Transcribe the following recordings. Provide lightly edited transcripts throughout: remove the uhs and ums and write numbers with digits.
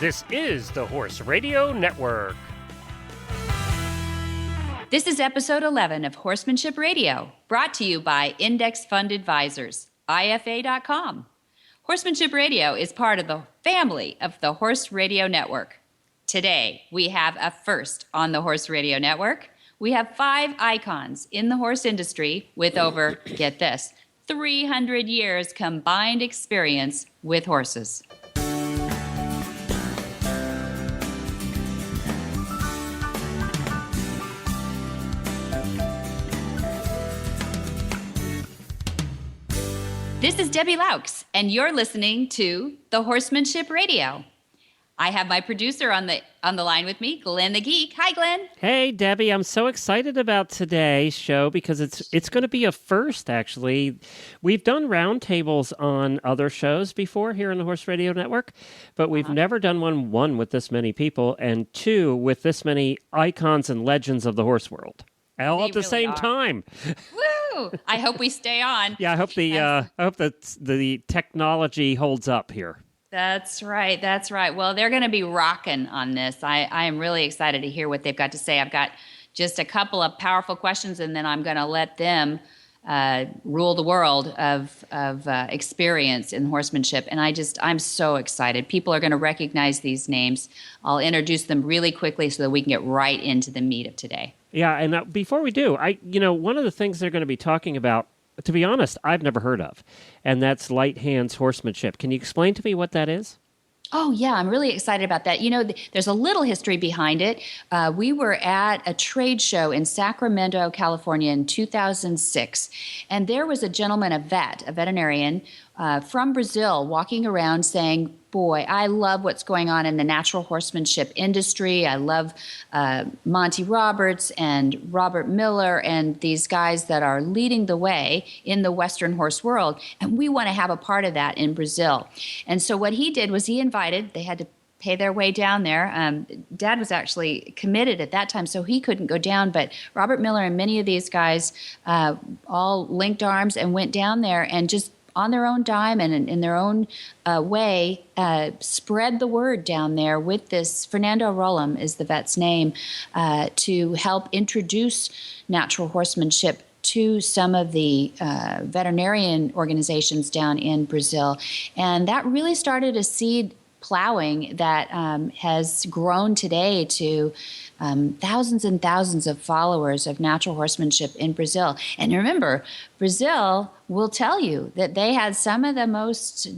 This is the Horse Radio Network. This is episode 11 of Horsemanship Radio, brought to you by Index Fund Advisors, IFA.com. Horsemanship Radio is part of the family of the Horse Radio Network. Today, we have a first on the Horse Radio Network. We have 5 icons in the horse industry with over, get this, 300 years combined experience with horses. This is Debbie Laux, and you're listening to the Horsemanship Radio. I have my producer on the line with me, Glenn the Geek. Hi, Glenn. Hey, Debbie. I'm so excited about today's show because it's going to be a first, actually. We've done roundtables on other shows before here on the Horse Radio Network, but we've never done one with this many people, and 2 with this many icons and legends of the horse world. All at the same time. Woo! I hope we stay on. Yeah, I hope the technology holds up here. That's right. That's right. Well, they're going to be rocking on this. I am really excited to hear what they've got to say. I've got just a couple of powerful questions, and then I'm going to let them rule the world of experience in horsemanship. And I'm so excited. People are going to recognize these names. I'll introduce them really quickly so that we can get right into the meat of today. Yeah, and before we do, one of the things they're going to be talking about, to be honest, I've never heard of, and that's light hands horsemanship. Can you explain to me what that is? Oh, yeah, I'm really excited about that. There's a little history behind it. We were at a trade show in Sacramento, California in 2006, and there was a gentleman, a veterinarian from Brazil, walking around saying, boy, I love what's going on in the natural horsemanship industry. I love Monty Roberts and Robert Miller and these guys that are leading the way in the Western horse world. And we want to have a part of that in Brazil. And so what he did was they had to pay their way down there. Dad was actually committed at that time, so he couldn't go down. But Robert Miller and many of these guys all linked arms and went down there and just on their own dime and in their own way, spread the word down there with this. Fernando Rollum is the vet's name, to help introduce natural horsemanship to some of the veterinarian organizations down in Brazil. And that really started a seed plowing that has grown today to thousands and thousands of followers of natural horsemanship in Brazil. And remember, Brazil will tell you that they had some of the most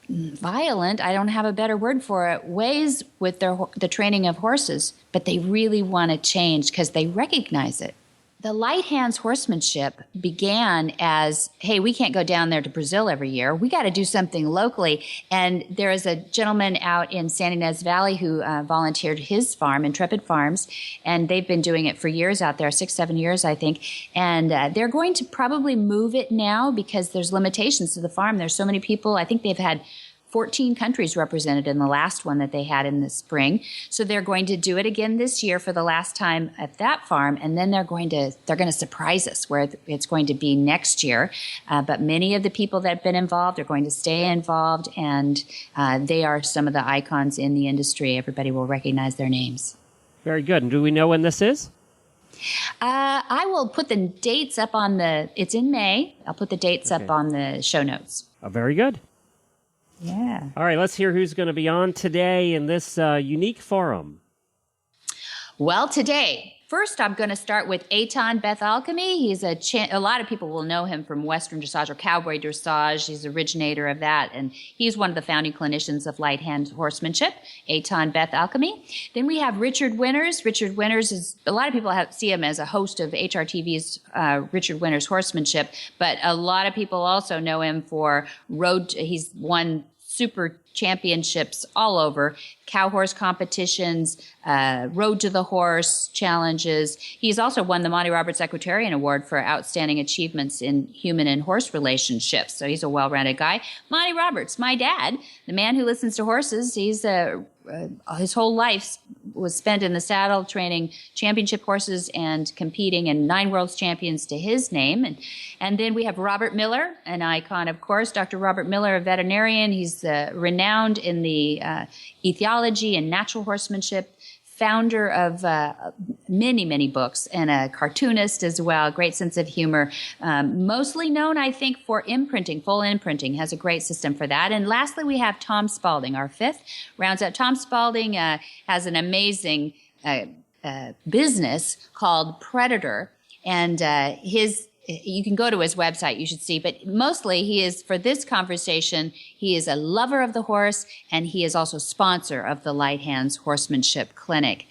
violent, I don't have a better word for it, ways with the training of horses, but they really want to change because they recognize it. The light hands horsemanship began as, hey, we can't go down there to Brazil every year. We got to do something locally. And there is a gentleman out in San Ynez Valley who volunteered his farm, Intrepid Farms, and they've been doing it for years out there, 6-7 years, I think. And they're going to probably move it now because there's limitations to the farm. There's so many people. I think they've had 14 countries represented in the last one that they had in the spring. So they're going to do it again this year for the last time at that farm, and then they're going to surprise us where it's going to be next year. But many of the people that have been involved are going to stay involved, and they are some of the icons in the industry. Everybody will recognize their names. Very good. And do we know when this is? I will put the dates up it's in May. I'll put the dates up on the show notes. Very good. Yeah. All right, let's hear who's going to be on today in this unique forum. Well, today, first I'm going to start with Eitan Beth Alchemy. He's a lot of people will know him from Western dressage or cowboy dressage. He's the originator of that, and he's one of the founding clinicians of light hand horsemanship, Eitan Beth Alchemy. Then we have Richard Winters. Richard Winters is, a lot of people see him as a host of HRTV's Richard Winters Horsemanship, but a lot of people also know him for he's won super championships all over, cow horse competitions, road to the horse challenges. He's also won the Monty Roberts Equestrian Award for outstanding achievements in human and horse relationships. So he's a well-rounded guy. Monty Roberts, my dad, the man who listens to horses, he's his whole life was spent in the saddle training championship horses and competing in 9 world's champions to his name. And then we have Robert Miller, an icon, of course. Dr. Robert Miller, a veterinarian. He's renowned renowned in the ethology and natural horsemanship, founder of many, many books, and a cartoonist as well, great sense of humor. Mostly known, I think, for imprinting, full imprinting, has a great system for that. And lastly, we have Tom Spalding, our fifth. Rounds out. Tom Spalding has an amazing business called Predator, and you can go to his website, you should see, but mostly he is, for this conversation, he is a lover of the horse, and he is also sponsor of the Light Hands Horsemanship Clinic.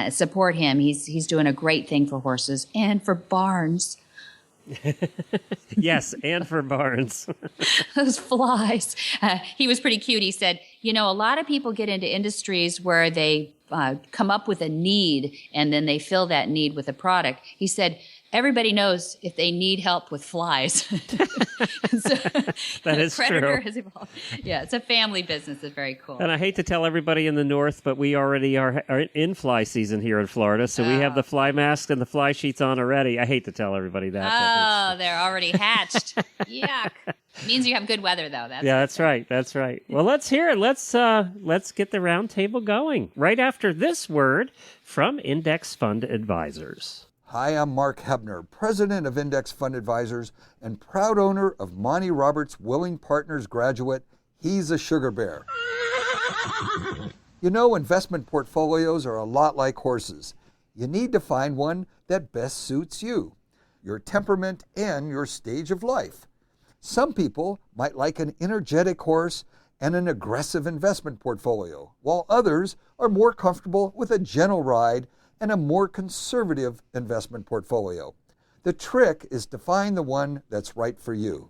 Support him. He's doing a great thing for horses and for barns. Yes, and for barns. Those flies. He was pretty cute. He said, a lot of people get into industries where they come up with a need, and then they fill that need with a product. He said, everybody knows if they need help with flies. That is Predator true. Has evolved. Yeah, it's a family business. It's very cool. And I hate to tell everybody in the north, but we already are in fly season here in Florida, so we have the fly masks and the fly sheets on already. I hate to tell everybody that. Oh, they're already hatched. Yuck. Means you have good weather, though. That's right. That's right. Well, let's hear it. Let's get the round table going right after this word from Index Fund Advisors. Hi, I'm Mark Hebner, president of Index Fund Advisors and proud owner of Monty Roberts' Willing Partners graduate, He's a Sugar Bear. Investment portfolios are a lot like horses. You need to find one that best suits you, your temperament, and your stage of life. Some people might like an energetic horse and an aggressive investment portfolio, while others are more comfortable with a gentle ride and a more conservative investment portfolio. The trick is to find the one that's right for you.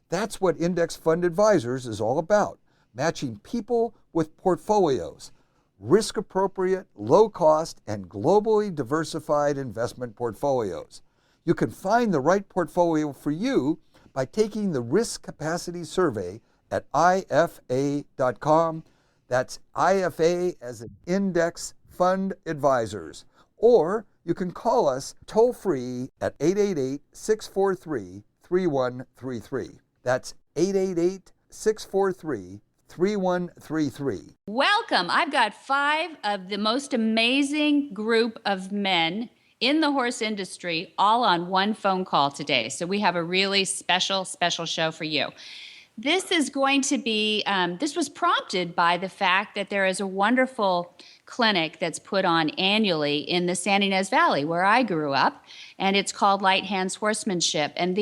That's what Index Fund Advisors is all about, matching people with portfolios, risk-appropriate, low-cost, and globally diversified investment portfolios. You can find the right portfolio for you by taking the Risk Capacity Survey at IFA.com. That's IFA as in Index Fund Advisors. Or you can call us toll-free at 888-643-3133. That's 888-643-3133. Welcome. I've got 5 of the most amazing group of men in the horse industry all on one phone call today. So we have a really special show for you. This is going to be, this was prompted by the fact that there is a wonderful clinic that's put on annually in the San Ynez Valley where I grew up, and it's called Light Hands Horsemanship. And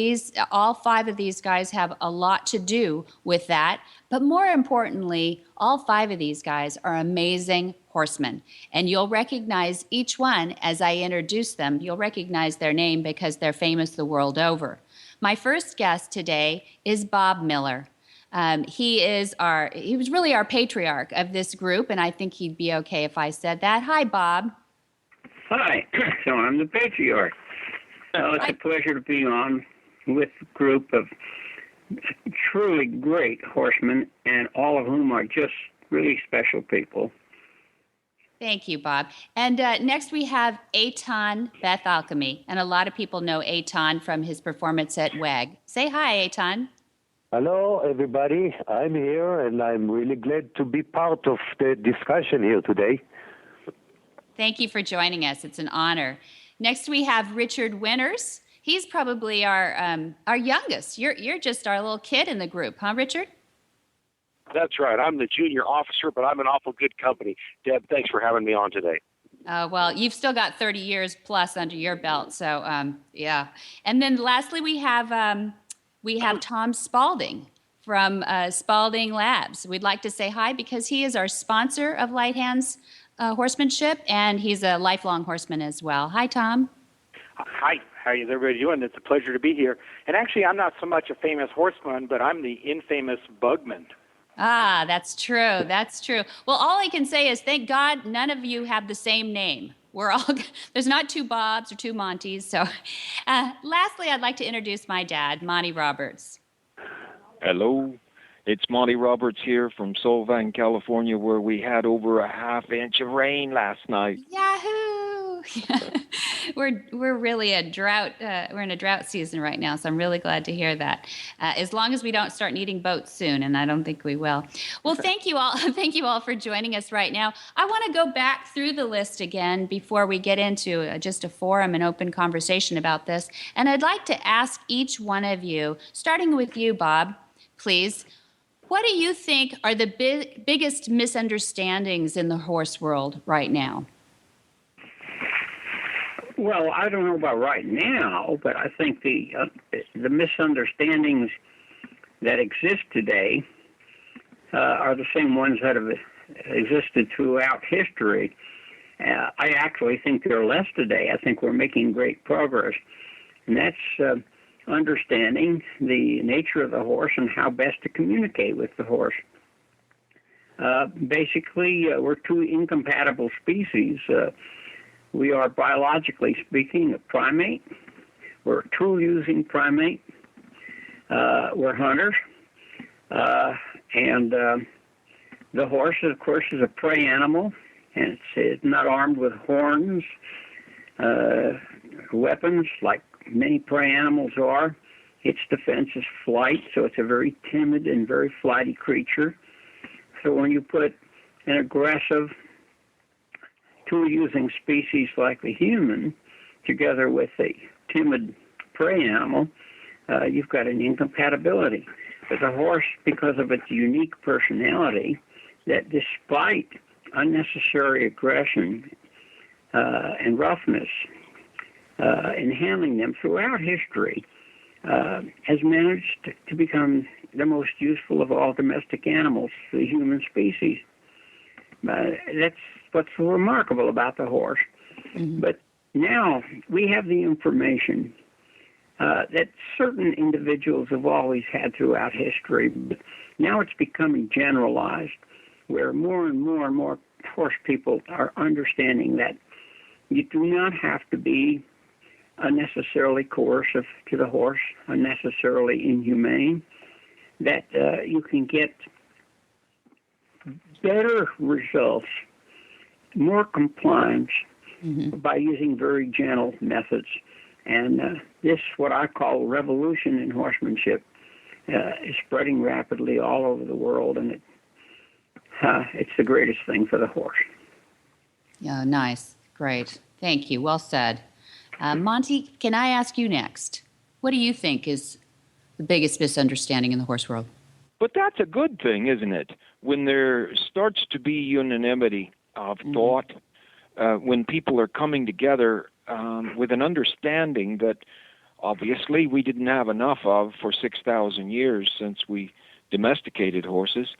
all 5 of these guys have a lot to do with that. But more importantly, all 5 of these guys are amazing horsemen. And you'll recognize each one as I introduce them. You'll recognize their name because they're famous the world over. My first guest today is Bob Miller. He was really our patriarch of this group, and I think he'd be okay if I said that. Hi, Bob. Hi. So I'm the patriarch. It's a pleasure to be on with a group of truly great horsemen, and all of whom are just really special people. Thank you, Bob. And next we have Eitan Beth Alchemy, and a lot of people know Eitan from his performance at WAG. Say hi, Eitan. Hello, everybody. I'm here, and I'm really glad to be part of the discussion here today. Thank you for joining us. It's an honor. Next, we have Richard Winters. He's probably our youngest. You're just our little kid in the group, huh, Richard? That's right. I'm the junior officer, but I'm in awful good company. Deb, thanks for having me on today. Well, you've still got 30 years plus under your belt, so yeah. And then lastly, we have Tom Spalding from Spalding Labs. We'd like to say hi because he is our sponsor of Light Hands Horsemanship, and he's a lifelong horseman as well. Hi, Tom. Hi. How is everybody doing? It's a pleasure to be here. And actually, I'm not so much a famous horseman, but I'm the infamous bugman. Ah, that's true. That's true. Well, all I can say is thank God none of you have the same name. There's not 2 Bobs or 2 Montys. So lastly, I'd like to introduce my dad, Monty Roberts. Hello. It's Monty Roberts here from Solvang, California, where we had over a half inch of rain last night. Yahoo! we're really a drought. We're in a drought season right now, so I'm really glad to hear that. As long as we don't start needing boats soon, and I don't think we will. Well, thank you all. Thank you all for joining us right now. I want to go back through the list again before we get into just a forum and open conversation about this. And I'd like to ask each one of you, starting with you, Bob, please. What do you think are the biggest misunderstandings in the horse world right now? Well, I don't know about right now, but I think the misunderstandings that exist today are the same ones that have existed throughout history. I actually think there are less today. I think we're making great progress, and that's understanding the nature of the horse and how best to communicate with the horse. Basically, we're two incompatible species. We are, biologically speaking, a primate. We're a tool-using primate. We're hunters. And the horse, of course, is a prey animal, and it's not armed with horns, weapons like many prey animals are. Its defense is flight, so it's a very timid and very flighty creature. So when you put an aggressive tool-using species like the human together with a timid prey animal, you've got an incompatibility. But the horse, because of its unique personality, that despite unnecessary aggression and roughness in handling them throughout history, has managed to become the most useful of all domestic animals, the human species. That's what's so remarkable about the horse. Mm-hmm. But now we have the information that certain individuals have always had throughout history, but now it's becoming generalized, where more and more and more horse people are understanding that you do not have to be unnecessarily coercive to the horse, unnecessarily inhumane, that you can get better results, more compliance, mm-hmm. by using very gentle methods. And this, what I call revolution in horsemanship, is spreading rapidly all over the world, and it's the greatest thing for the horse. Yeah, nice. Great. Thank you. Well said. Monty, can I ask you next? What do you think is the biggest misunderstanding in the horse world? But that's a good thing, isn't it? When there starts to be unanimity of mm-hmm. thought, when people are coming together with an understanding that obviously we didn't have enough of for 6,000 years since we domesticated horses.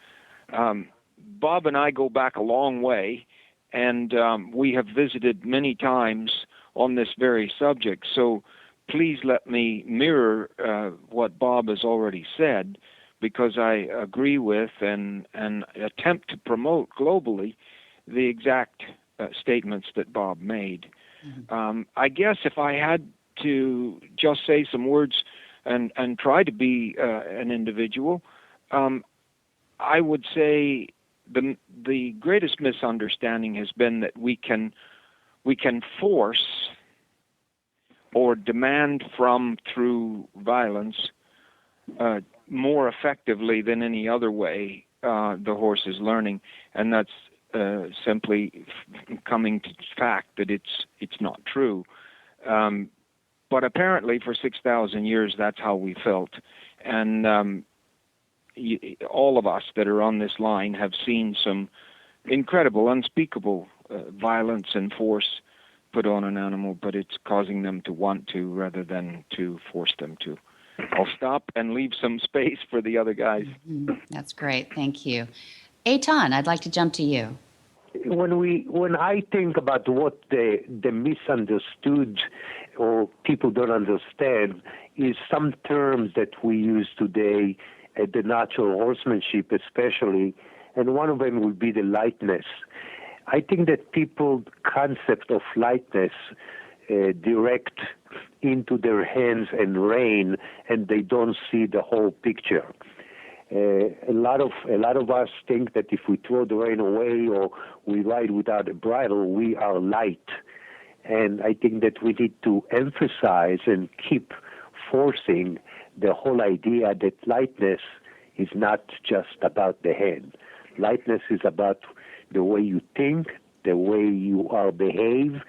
Bob and I go back a long way, and we have visited many times on this very subject. So please let me mirror what Bob has already said, because I agree with and attempt to promote globally the exact statements that Bob made. Mm-hmm. I guess if I had to just say some words and try to be an individual, I would say the greatest misunderstanding has been that we can force or demand from through violence more effectively than any other way the horse is learning, and that's simply coming to fact that it's not true. But apparently for 6,000 years that's how we felt, and all of us that are on this line have seen some incredible, unspeakable violence and force put on an animal, but it's causing them to want to rather than to force them to. I'll stop and leave some space for the other guys. Mm-hmm. That's great. Thank you. Eitan, I'd like to jump to you. When I think about what the misunderstood or people don't understand is some terms that we use today at the natural horsemanship especially, and one of them would be the lightness. I think that people's concept of lightness direct into their hands and rein, and they don't see the whole picture. A lot of us think that if we throw the rein away or we ride without a bridle, we are light. And I think that we need to emphasize and keep forcing the whole idea that lightness is not just about the head. Lightness is about the way you think, the way you are behave,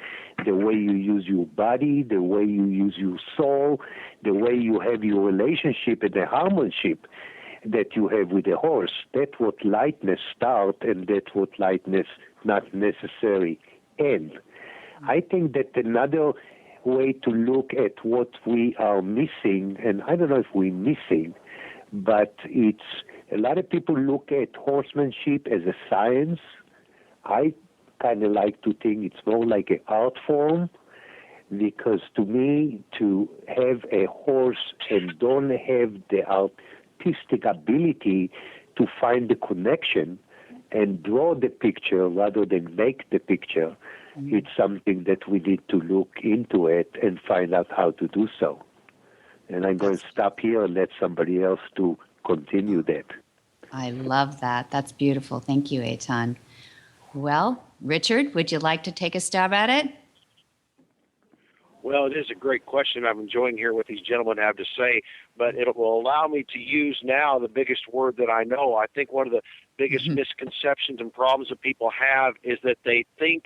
the way you use your body, the way you use your soul, the way you have your relationship and the harmonship that you have with the horse. That's what lightness start, and that's what lightness not necessarily end. I think that another way to look at what we are missing, and I don't know if we're missing, but it's a lot of people look at horsemanship as a science. I kind of like to think it's more like an art form, because to me, to have a horse and don't have the artistic ability to find the connection and draw the picture rather than make the picture, it's something that we need to look into it and find out how to do so. And I'm going to stop here and let somebody else to continue that. I love that. That's beautiful. Thank you, Eitan. Well, Richard, would you like to take a stab at it? Well, it is a great question. I'm enjoying hearing what these gentlemen have to say, but it will allow me to use now the biggest word that I know. I think one of the biggest misconceptions and problems that people have is that they think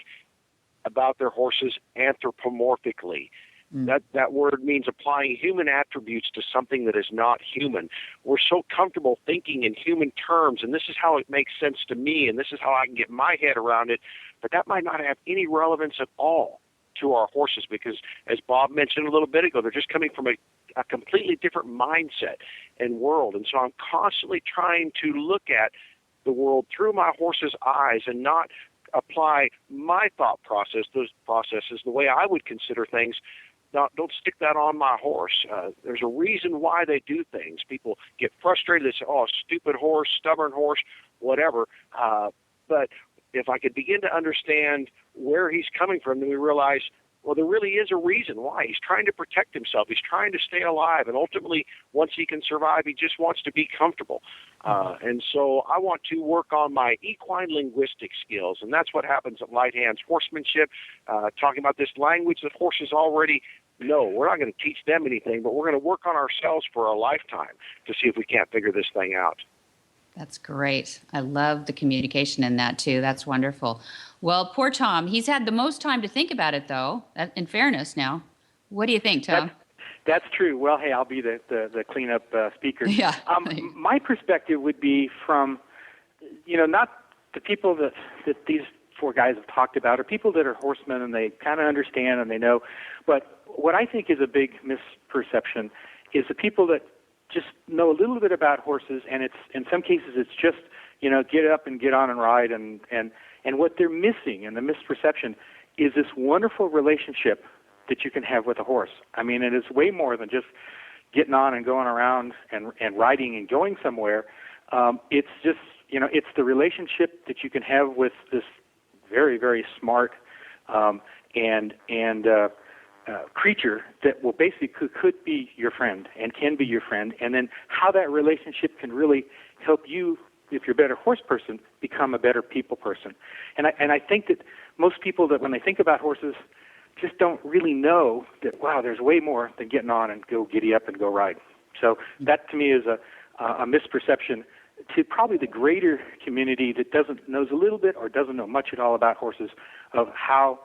about their horses anthropomorphically. That word means applying human attributes to something that is not human. We're so comfortable thinking in human terms, and this is how it makes sense to me, and this is how I can get my head around it, but that might not have any relevance at all to our horses, because as Bob mentioned a little bit ago, they're just coming from a completely different mindset and world. And so I'm constantly trying to look at the world through my horse's eyes and not apply my thought process, those processes, the way I would consider things. Don't stick that on my horse. There's a reason why they do things. People get frustrated. They say, oh, stupid horse, stubborn horse, whatever. But if I could begin to understand where he's coming from, then we realize, well, there really is a reason why. He's trying to protect himself. He's trying to stay alive. And ultimately, once he can survive, he just wants to be comfortable. And so I want to work on my equine linguistic skills. And that's what happens at Light Hands Horsemanship, talking about this language that horses already know. We're not going to teach them anything, but we're going to work on ourselves for a lifetime to see if we can't figure this thing out. That's great. I love the communication in that, too. That's wonderful. Well, poor Tom. He's had the most time to think about it, though, in fairness now. What do you think, Tom? That's true. Well, hey, I'll be the cleanup speaker. Yeah. My perspective would be from, not the people that these four guys have talked about, or people that are horsemen and they kind of understand and they know. But what I think is a big misperception is the people that just know a little bit about horses, and it's in some cases it's just get up and get on and ride, and what they're missing, and the misperception is this wonderful relationship that you can have with a horse. I mean, it is way more than just getting on and going around and riding and going somewhere. It's just it's the relationship that you can have with this very, very smart creature that will basically could be your friend and can be your friend, and then how that relationship can really help you, if you're a better horse person, become a better people person. And I think that most people that when they think about horses just don't really know that, wow, there's way more than getting on and go giddy up and go ride. So that to me is a misperception to probably the greater community that knows a little bit or doesn't know much at all about horses, of how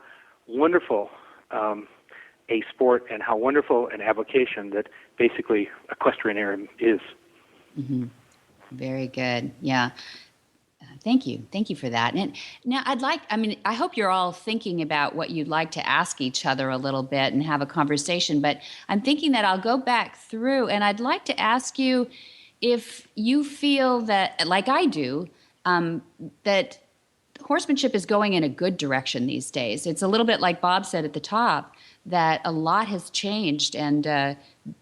wonderful a sport and how wonderful an avocation that basically equestrian is. Mm-hmm. Very good. Yeah. Thank you. Thank you for that. And now I hope you're all thinking about what you'd like to ask each other a little bit and have a conversation, but I'm thinking that I'll go back through and I'd like to ask you if you feel that, like I do, that horsemanship is going in a good direction these days. It's a little bit like Bob said at the top, that a lot has changed and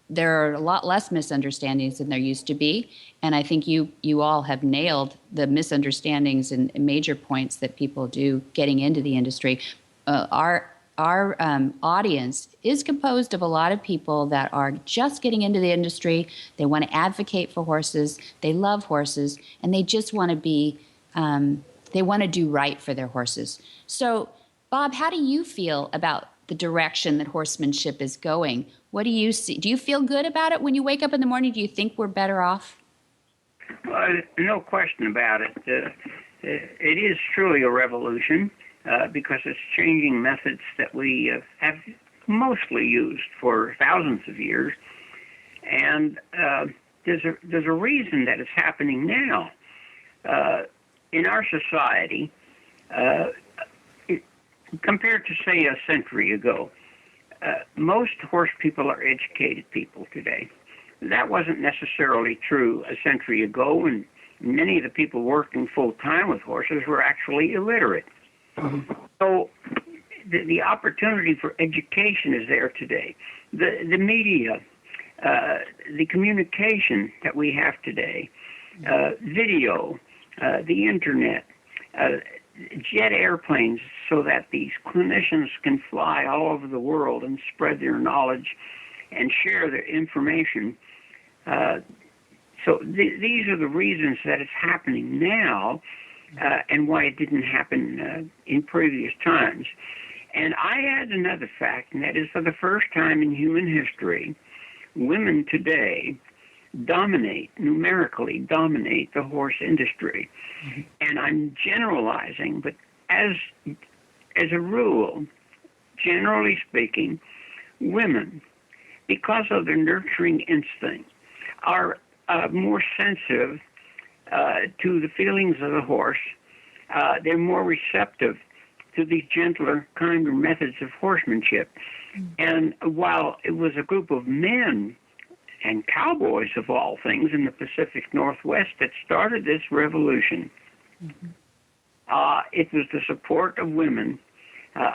there are a lot less misunderstandings than there used to be. And I think you all have nailed the misunderstandings and major points that people do getting into the industry. Our audience is composed of a lot of people that are just getting into the industry. They want to advocate for horses. They love horses, and they just want to be, they want to do right for their horses. So, Bob, how do you feel about the direction that horsemanship is going. What do you see? Do you feel good about it when you wake up in the morning? Do you think we're better off? No question about it. It is truly a revolution because it's changing methods that we have mostly used for thousands of years. And there's a reason that it's happening now. In our society, compared to, say, a century ago, most horse people are educated people today. That wasn't necessarily true a century ago, and many of the people working full-time with horses were actually illiterate. So the opportunity for education is there today. The media, the communication that we have today, video, the internet, jet airplanes so that these clinicians can fly all over the world and spread their knowledge and share their information. So these are the reasons that it's happening now and why it didn't happen in previous times. And I add another fact, and that is for the first time in human history, women today numerically dominate the horse industry. And I'm generalizing, but as a rule, generally speaking, women, because of their nurturing instinct, are more sensitive to the feelings of the horse. They're more receptive to these gentler, kinder methods of horsemanship. And while it was a group of men and cowboys, of all things, in the Pacific Northwest that started this revolution, it was the support of women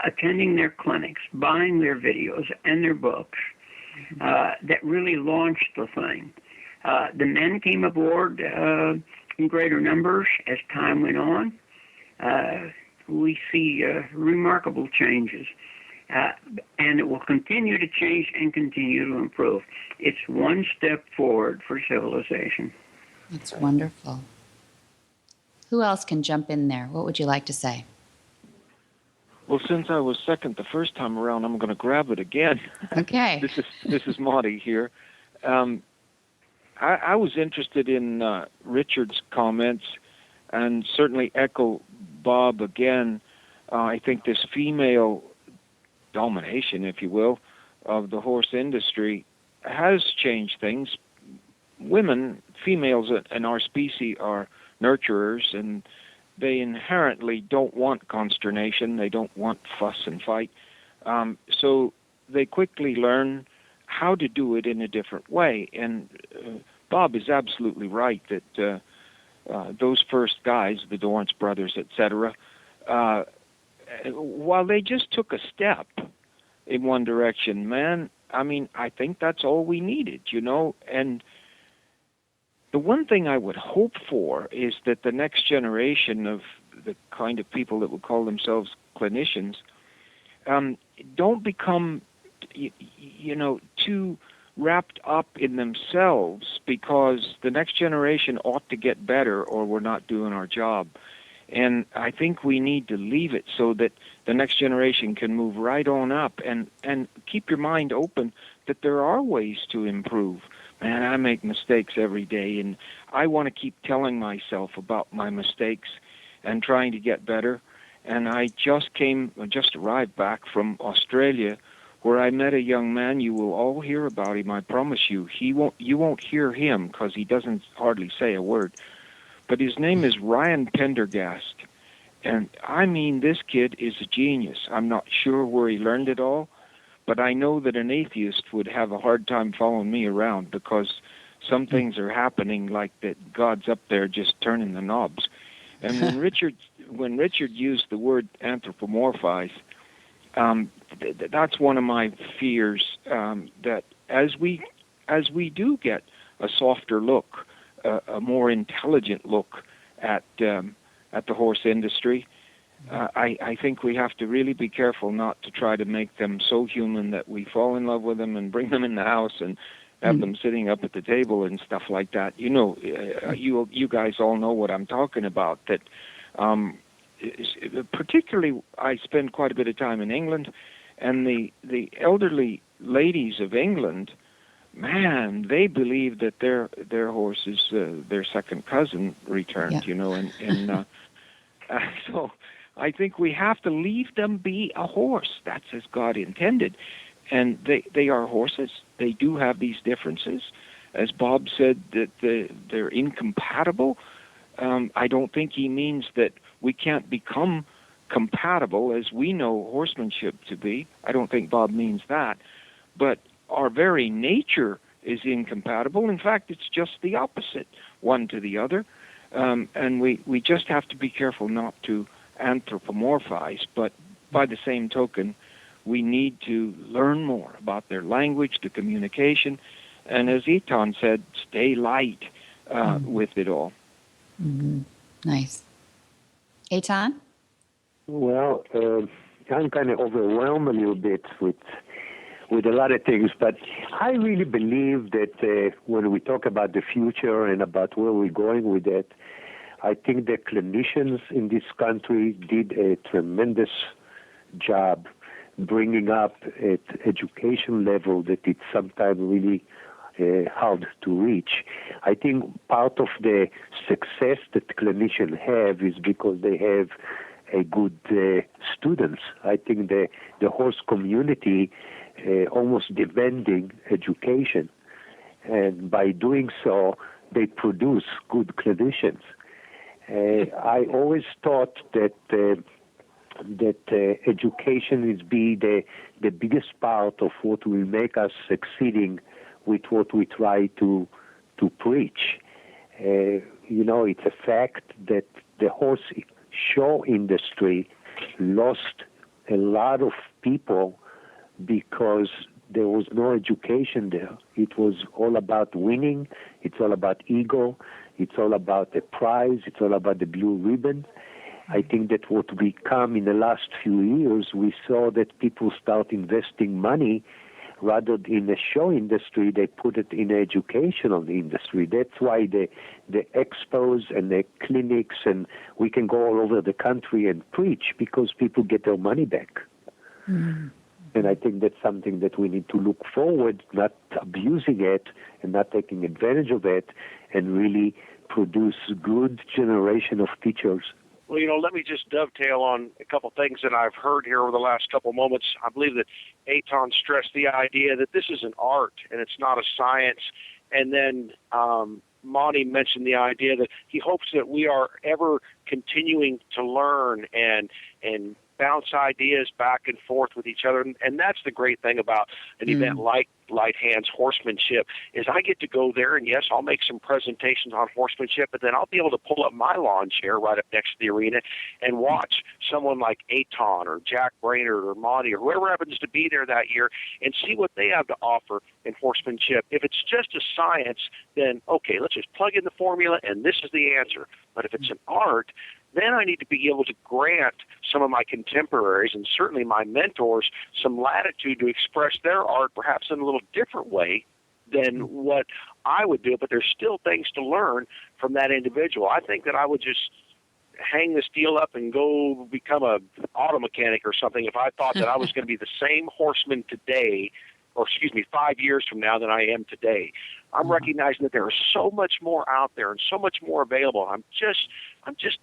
attending their clinics, buying their videos and their books that really launched the thing. The men came aboard in greater numbers as time went on. We see remarkable changes, and it will continue to change and continue to improve. It's one step forward for civilization. That's wonderful. Who else can jump in there? What would you like to say? Well, since I was second the first time around, I'm going to grab it again. Okay. This is Marty here. I was interested in Richard's comments and certainly echo Bob again. I think this female domination, if you will, of the horse industry has changed things. Women, females in our species are nurturers, and they inherently don't want consternation. They don't want fuss and fight. So they quickly learn how to do it in a different way. And Bob is absolutely right that those first guys, the Dorrance brothers, etc., while they just took a step in one direction, man, I mean, I think that's all we needed, you know. And the one thing I would hope for is that the next generation of the kind of people that would call themselves clinicians don't become, you know, too wrapped up in themselves, because the next generation ought to get better or we're not doing our job. And I think we need to leave it so that the next generation can move right on up, and keep your mind open that there are ways to improve. Man, I make mistakes every day, and I want to keep telling myself about my mistakes and trying to get better. And I just arrived back from Australia, where I met a young man. You will all hear about him, I promise you. You won't hear him because he doesn't hardly say a word. But his name is Ryan Pendergast. And I mean, this kid is a genius. I'm not sure where he learned it all, but I know that an atheist would have a hard time following me around, because some things are happening like that God's up there just turning the knobs. And when Richard used the word anthropomorphize, that's one of my fears, that as we do get a softer look, a more intelligent look at the horse industry, I think we have to really be careful not to try to make them so human that we fall in love with them and bring them in the house and have them sitting up at the table and stuff like that. You know, you guys all know what I'm talking about. That particularly, I spend quite a bit of time in England, And the elderly ladies of England, man, they believe that their horse is their second cousin returned, and so I think we have to leave them be a horse. That's as God intended. And they are horses. They do have these differences. As Bob said, that they're incompatible. I don't think he means that we can't become compatible as we know horsemanship to be. I don't think Bob means that. But our very nature is incompatible. In fact, it's just the opposite, one to the other. And we just have to be careful not to anthropomorphize. But by the same token, we need to learn more about their language, the communication, and as Eitan said, stay light with it all. Mm-hmm. Nice. Eitan? Well, I'm kind of overwhelmed a little bit with a lot of things, but I really believe that when we talk about the future and about where we're going with it, I think the clinicians in this country did a tremendous job bringing up at education level that it's sometimes really hard to reach. I think part of the success that clinicians have is because they have a good students. I think the horse community almost demanding education, and by doing so, they produce good clinicians. I always thought that education is the biggest part of what will make us succeeding with what we try to preach. It's a fact that the horse show industry lost a lot of people because there was no education there. It was all about winning. It's all about ego. It's all about the prize. It's all about the blue ribbon. I think that what we come in the last few years, we saw that people start investing money rather than in the show industry, they put it in the educational industry. That's why the expos and the clinics, and we can go all over the country and preach because people get their money back. Mm-hmm. And I think that's something that we need to look forward, not abusing it and not taking advantage of it, and really produce good generation of teachers. Well, let me just dovetail on a couple things that I've heard here over the last couple moments. I believe that Eitan stressed the idea that this is an art and it's not a science. And then Monty mentioned the idea that he hopes that we are ever continuing to learn and bounce ideas back and forth with each other. And that's the great thing about an event like Light Hands Horsemanship is I get to go there, and yes, I'll make some presentations on horsemanship, but then I'll be able to pull up my lawn chair right up next to the arena and watch someone like Eitan or Jack Brainerd or Monty or whoever happens to be there that year and see what they have to offer in horsemanship. If it's just a science, then okay, let's just plug in the formula and this is the answer. But if it's an art, then I need to be able to grant some of my contemporaries and certainly my mentors some latitude to express their art perhaps in a little different way than what I would do, but there's still things to learn from that individual. I think that I would just hang this deal up and go become a auto mechanic or something if I thought that I was going to be the same horseman today, or 5 years from now than I am today. I'm recognizing that there is so much more out there and so much more available. I'm just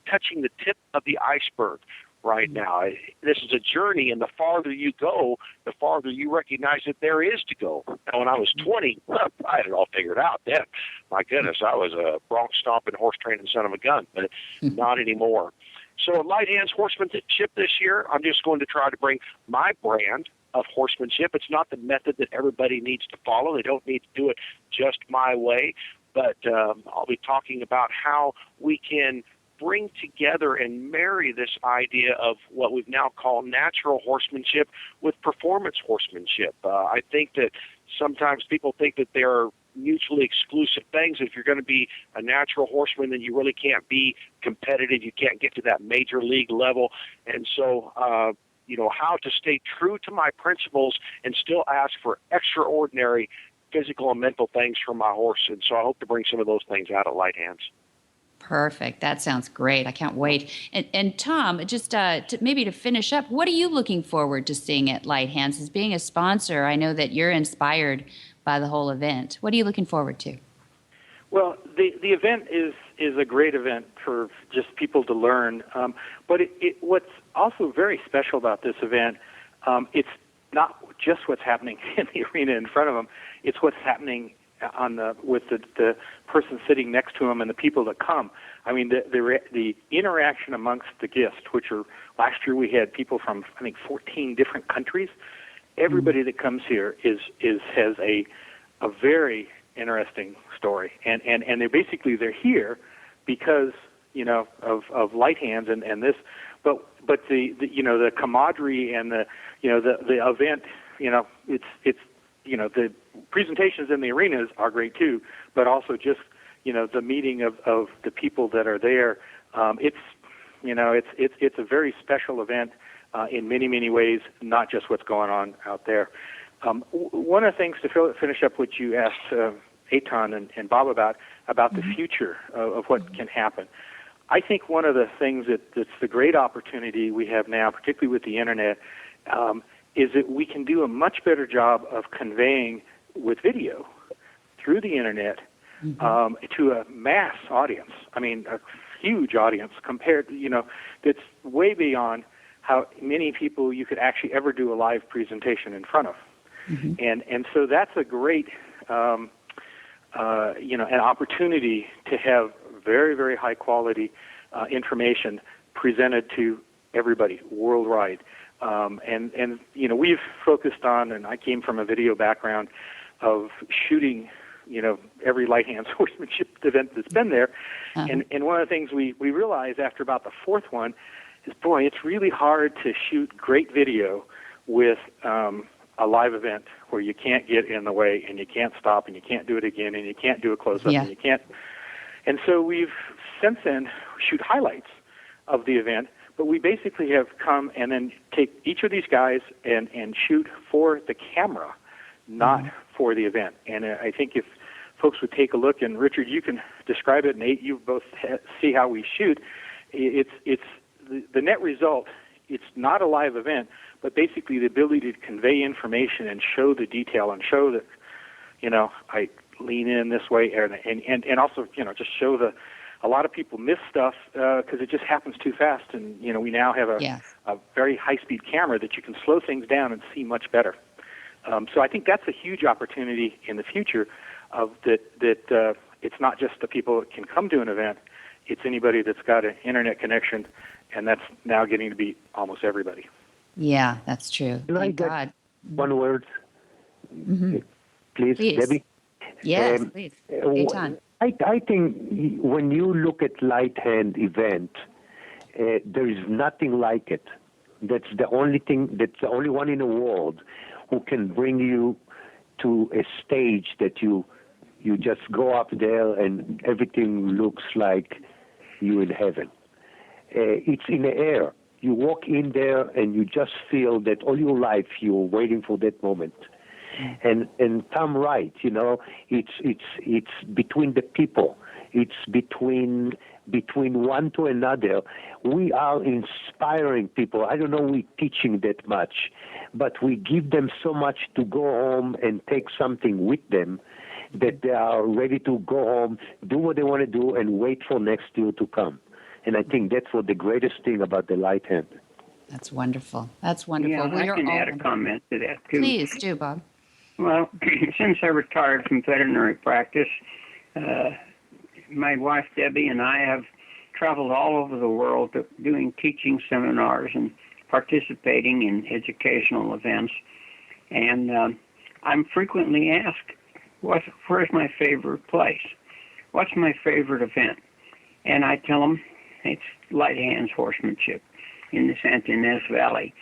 touching the tip of the iceberg right now. This is a journey, and the farther you go, the farther you recognize that there is to go. Now, when I was 20, I had it all figured out then. My goodness, I was a bronc stomping, horse training son of a gun, but not anymore. So at Light Hands Horsemanship this year, I'm just going to try to bring my brand of horsemanship. It's not the method that everybody needs to follow. They don't need to do it just my way, but I'll be talking about how we can bring together and marry this idea of what we've now called natural horsemanship with performance horsemanship. I think that sometimes people think that they're mutually exclusive things. If you're going to be a natural horseman, then you really can't be competitive. You can't get to that major league level. And so, how to stay true to my principles and still ask for extraordinary physical and mental things from my horse. And so I hope to bring some of those things out at Light Hands. Perfect. That sounds great. I can't wait. And Tom, just maybe to finish up, what are you looking forward to seeing at Light Hands? As being a sponsor, I know that you're inspired by the whole event. What are you looking forward to? Well, the event is a great event for just people to learn. But what's also very special about this event, it's not just what's happening in the arena in front of them. It's what's happening with the person sitting next to them and the people that come. I mean, the interaction amongst the guests, which are last year we had people from I think 14 different countries. Everybody that comes here has a very interesting story, and they're here because of Light Hands and this, but the camaraderie and the event, it's the presentations in the arenas are great too, but also just the meeting of the people that are there. It's a very special event in many ways, not just what's going on out there. One of the things to finish up what you asked Eitan and Bob about the future of what can happen. I think one of the things that's the great opportunity we have now, particularly with the internet, is that we can do a much better job of conveying with video through the internet to a mass audience. I mean, a huge audience compared, that's way beyond how many people you could actually ever do a live presentation in front of. And so that's a great, an opportunity to have very, very high quality information presented to everybody worldwide. And we've focused on, and I came from a video background of shooting, every Light Hands Horsemanship event that's been there. And one of the things we realized after about the fourth one is, boy, it's really hard to shoot great video with a live event where you can't get in the way and you can't stop and you can't do it again and you can't do a close-up and you can't. And so we've since then shoot highlights of the event, but we basically have come and then take each of these guys and shoot for the camera, not for the event. And I think if folks would take a look, and Richard, you can describe it, Nate, you both see how we shoot. It's the net result. It's not a live event, but basically the ability to convey information and show the detail and show that, I lean in this way, and also, just show a lot of people miss stuff because it just happens too fast. And, we now have a very high-speed camera that you can slow things down and see much better. So I think that's a huge opportunity in the future of that it's not just the people that can come to an event, it's anybody that's got an internet connection, and that's now getting to be almost everybody. Yeah, that's true. Thank God. One word, please, Debbie. Yes, please. Eitan. I think when you look at Light Hand event, there is nothing like it. That's the only thing. That's the only one in the world who can bring you to a stage that you just go up there and everything looks like you in heaven. It's in the air. You walk in there and you just feel that all your life you're waiting for that moment. And Tom, right, it's between the people. It's between one to another. We are inspiring people. I don't know we're teaching that much, but we give them so much to go home and take something with them that they are ready to go home, do what they want to do, and wait for next year to come. And I think that's what the greatest thing about the Light Hand. That's wonderful. That's wonderful. Yeah, I can add a comment to that, too. Please do, Bob. Well, since I retired from veterinary practice, my wife Debbie and I have traveled all over the world doing teaching seminars and participating in educational events. And I'm frequently asked, where's my favorite place? What's my favorite event? And I tell them it's Light Hands Horsemanship in the Santa Ynez Valley.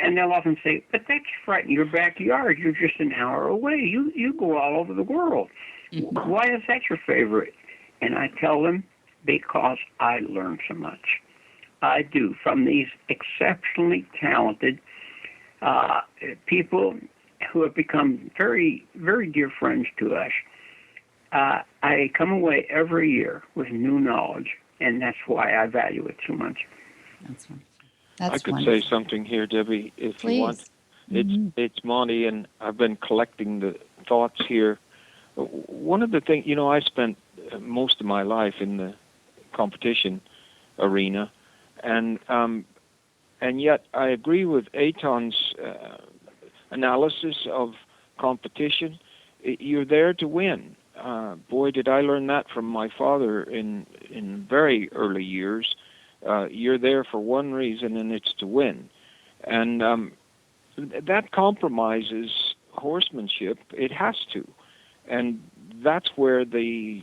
And they'll often say, but that's right in your backyard. You're just an hour away. You go all over the world. Why is that your favorite? And I tell them, because I learn so much. I do, from these exceptionally talented people who have become very, very dear friends to us. I come away every year with new knowledge and that's why I value it so much. That's wonderful. That's I could wonderful. say something here, Debbie, if Please. you want. It's Monty, and I've been collecting the thoughts here. One of the things, I spent most of my life in the competition arena, and yet I agree with Eitan's analysis of competition. You're there to win. Boy, did I learn that from my father in very early years. You're there for one reason, and it's to win. And that compromises horsemanship. It has to. And that's where the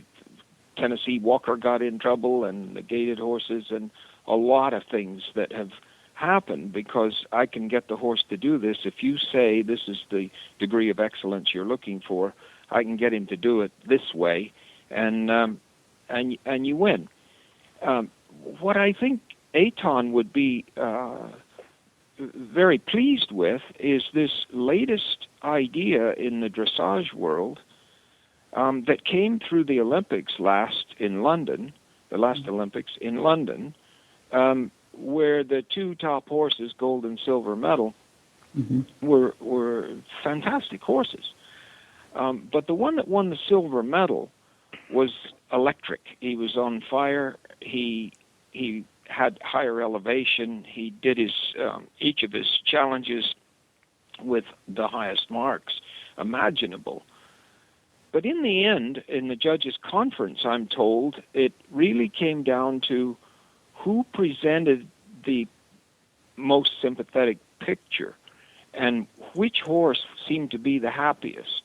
Tennessee Walker got in trouble, and the gaited horses, and a lot of things that have happened, because I can get the horse to do this. If you say this is the degree of excellence you're looking for, I can get him to do it this way, and you win. What I think Eitan would be very pleased with is this latest idea in the dressage world that came through the Olympics the last Olympics in London, where the two top horses, gold and silver medal, were fantastic horses. But the one that won the silver medal was electric. He was on fire. He had higher elevation. He did each of his challenges with the highest marks imaginable. But in the end, in the judges' conference, I'm told, it really came down to who presented the most sympathetic picture and which horse seemed to be the happiest,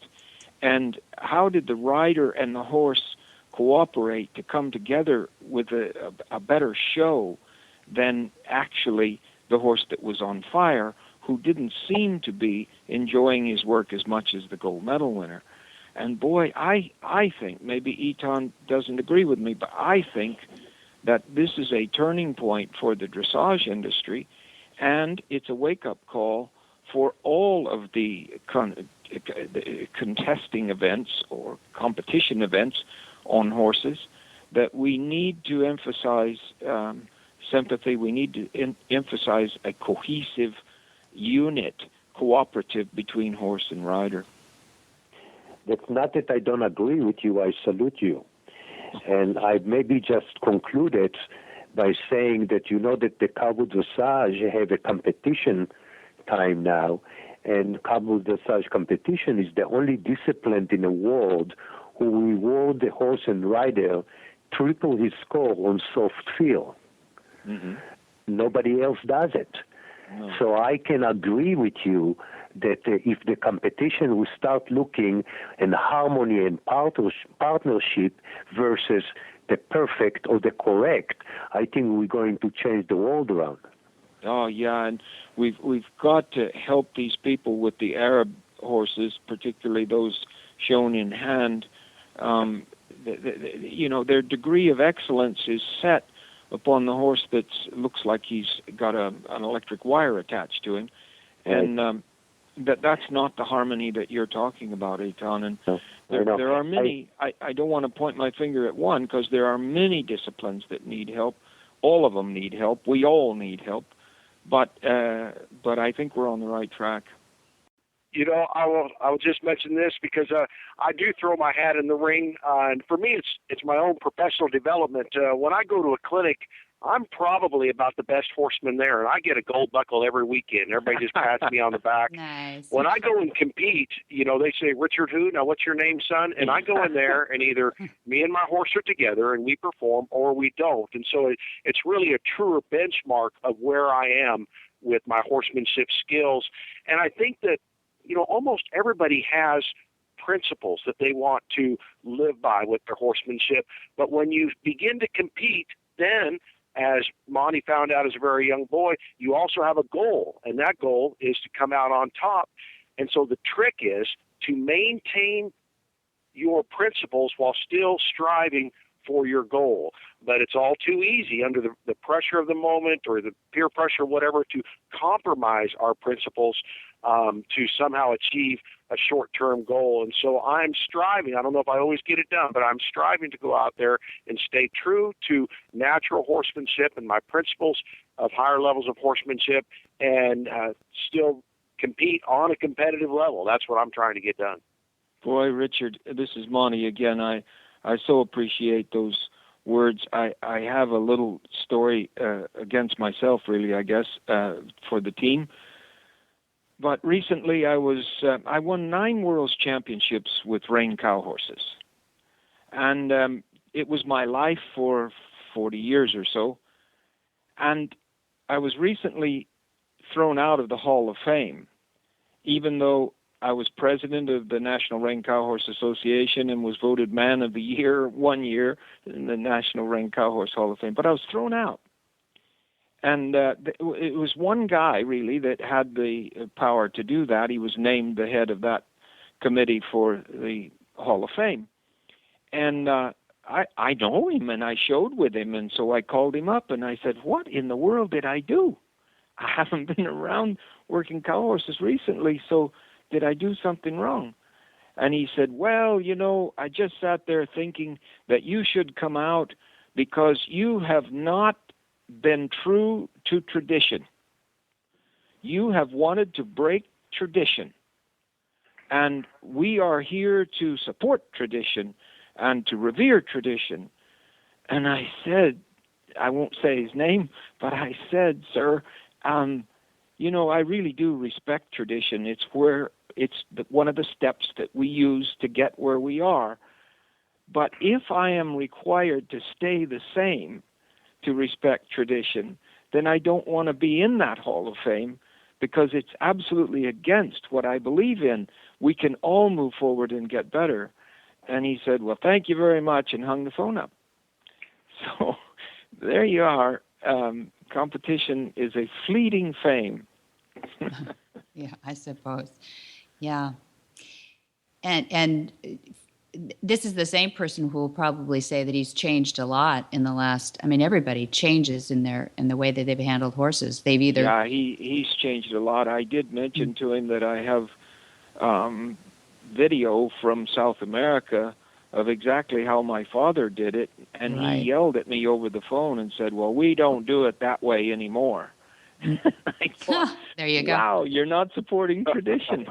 and how did the rider and the horse cooperate to come together with a better show than actually the horse that was on fire, who didn't seem to be enjoying his work as much as the gold medal winner. And boy, I think, maybe Eitan doesn't agree with me, but I think that this is a turning point for the dressage industry, and it's a wake-up call for all of the contesting events or competition events on horses, that we need to emphasize sympathy. We need to emphasize a cohesive unit, cooperative between horse and rider. That's not that I don't agree with you. I salute you. And I maybe just concluded by saying that that the cowboy dressage have a competition time now, and cowboy dressage competition is the only discipline in the world who reward the horse and rider triple his score on soft field. Mm-hmm. Nobody else does it. No. So I can agree with you that if the competition will start looking in harmony and partnership versus the perfect or the correct, I think we're going to change the world around. Oh yeah, and we've got to help these people with the Arab horses, particularly those shown in hand. Their degree of excellence is set upon the horse that looks like he's got an electric wire attached to him, and that's not the harmony that you're talking about, Eitan. And there are many. I don't want to point my finger at one, because there are many disciplines that need help. All of them need help. We all need help. But I think we're on the right track. I will just mention this because I do throw my hat in the ring, and for me, it's my own professional development. When I go to a clinic, I'm probably about the best horseman there, and I get a gold buckle every weekend. Everybody just pats me on the back. Nice. When I go and compete, they say, "Richard who? Now what's your name, son?" And I go in there, and either me and my horse are together and we perform, or we don't. And so it's really a truer benchmark of where I am with my horsemanship skills. And I think that almost everybody has principles that they want to live by with their horsemanship. But when you begin to compete, then, as Monty found out as a very young boy, you also have a goal, and that goal is to come out on top. And so the trick is to maintain your principles while still striving for your goal. But it's all too easy under the pressure of the moment or the peer pressure, whatever, to compromise our principles to somehow achieve a short-term goal. And so I'm striving, I don't know if I always get it done, but I'm striving to go out there and stay true to natural horsemanship and my principles of higher levels of horsemanship and still compete on a competitive level. That's what I'm trying to get done. Boy, Richard, this is Monty again. I so appreciate those words. I have a little story against myself, really, I guess, for the team. But recently I won 9 World's Championships with rein cow horses. And it was my life for 40 years or so. And I was recently thrown out of the Hall of Fame, even though I was president of the National Rein Cow Horse Association and was voted Man of the Year one year in the National Rein Cow Horse Hall of Fame. But I was thrown out. And it was one guy, really, that had the power to do that. He was named the head of that committee for the Hall of Fame. And I know him, and I showed with him, and so I called him up, and I said, what in the world did I do? I haven't been around working cow horses recently, so did I do something wrong? And he said, well, you know, I just sat there thinking that you should come out because you have not been true to tradition. You have wanted to break tradition. And we are here to support tradition and to revere tradition. And I said, I won't say his name, but I said, sir, you know, I really do respect tradition. It's one of the steps that we use to get where we are. But if I am required to stay the same to respect tradition, then I don't want to be in that Hall of Fame because it's absolutely against what I believe in. We can all move forward and get better. And he said, well, thank you very much, and hung the phone up. So there you are. Competition is a fleeting fame. Yeah, I suppose. Yeah. And this is the same person who will probably say that he's changed a lot in the last. I mean, everybody changes in the way that they've handled horses. They've either. Yeah, he's changed a lot. I did mention to him that I have video from South America of exactly how my father did it, and Right. he yelled at me over the phone and said, well, we don't do it that way anymore. I thought, there you go. wow, you're not supporting tradition.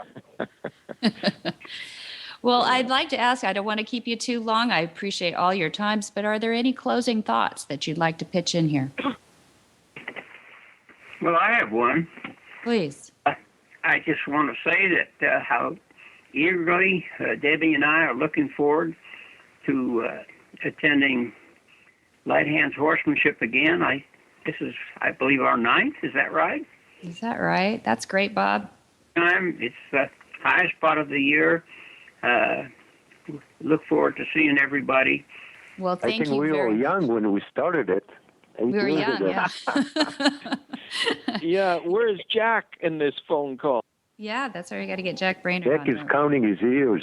Well, I'd like to ask, I don't want to keep you too long. I appreciate all your times, but are there any closing thoughts that you'd like to pitch in here? Well, I have one. Please. I just want to say that how eagerly Debbie and I are looking forward to attending Light Hands Horsemanship again. This is, I believe, our 9th. Is that right? Is that right? That's great, Bob. It's the highest spot of the year. Look forward to seeing everybody. Well, I thank think you we very were much. young when we started it. We were 8 years young, ago. yeah. Yeah, where's Jack in this phone call? Yeah, that's where you got to get Jack Brainerd Jack on. is counting his years.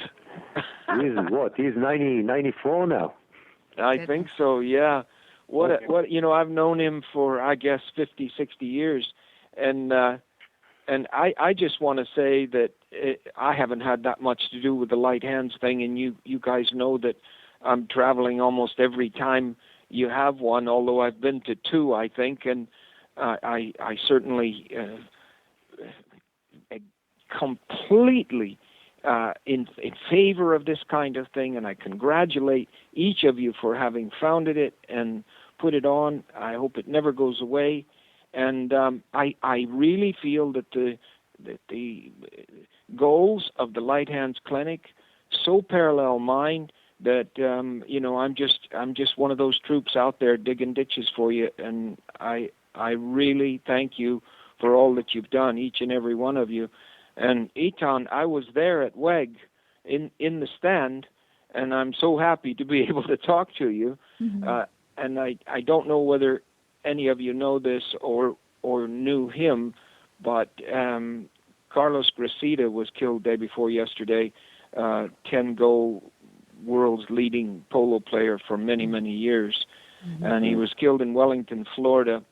He's what? He's 94 now. I think so, yeah. What you know, I've known him for, I guess, 50, 60 years. And I just want to say that I haven't had that much to do with the light hands thing, and you guys know that I'm traveling almost every time you have one, although I've been to 2, I think, and I certainly completely in favor of this kind of thing, and I congratulate each of you for having founded it and put it on. I hope it never goes away. And I really feel that the goals of the Light Hands Clinic so parallel mine that you know, I'm just one of those troops out there digging ditches for you, and I really thank you for all that you've done, each and every one of you. And Eton, I was there at WEG in the stand, and I'm so happy to be able to talk to you. Mm-hmm. And I don't know whether any of you know this or knew him, but Carlos Gracida was killed day before yesterday, 10 go world's leading polo player for many, many years. And he was killed in Wellington, Florida.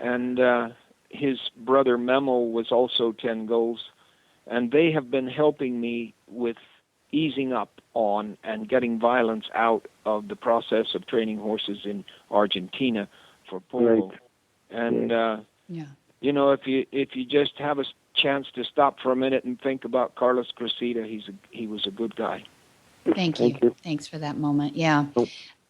And his brother Memo was also 10 goals. And they have been helping me with easing up on and getting violence out of the process of training horses in Argentina for polo. Right. And Yeah. if you just have a chance to stop for a minute and think about Carlos Cressida, he was a good guy. Thank you. Thanks for that moment. Yeah.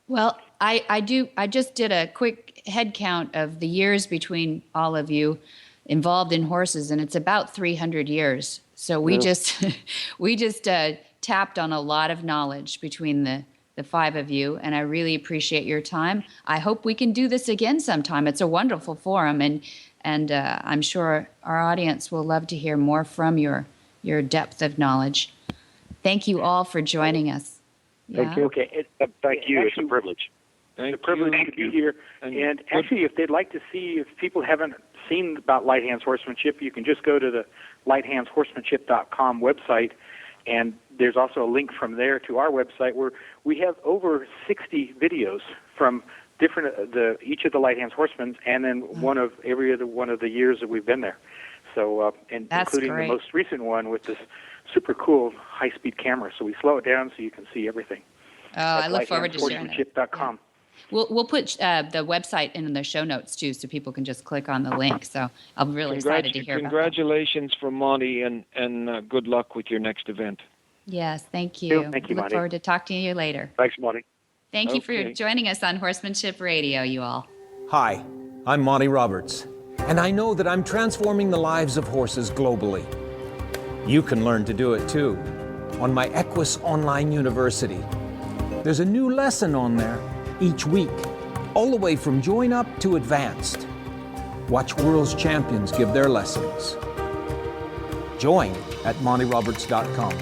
Well, I just did a quick head count of the years between all of you involved in horses, and it's about 300 years. So we just tapped on a lot of knowledge between the five of you, and I really appreciate your time. I hope we can do this again sometime. It's a wonderful forum, and I'm sure our audience will love to hear more from your depth of knowledge. Thank you all for joining us. Thank you. Okay. Thank you. It's a privilege. Thank It's a privilege you. to be here. And actually, if they'd like to see, if people haven't seen about Light Hands Horsemanship, you can just go to the lighthandshorsemanship.com website, and there's also a link from there to our website where we have over 60 videos from different each of the Light Hands Horsemen, and then one of every other one of the years that we've been there. So, and That's including great. the most recent one with this super cool high-speed camera. So we slow it down so you can see everything. Oh, I look forward to sharing it. lighthandshorsemanship.com. We'll put the website in the show notes too, so people can just click on the link. So I'm really excited to hear about that. Congratulations from Monty, and good luck with your next event. Yes, thank you. Thank you, Look Monty. forward to talking to you later. Thanks, Monty. Thank you for Okay. joining us on Horsemanship Radio, you all. Hi, I'm Monty Roberts, and I know that I'm transforming the lives of horses globally. You can learn to do it too on my Equus Online University. There's a new lesson on there each week, all the way from join up to advanced. Watch world's champions give their lessons. Join at montyroberts.com.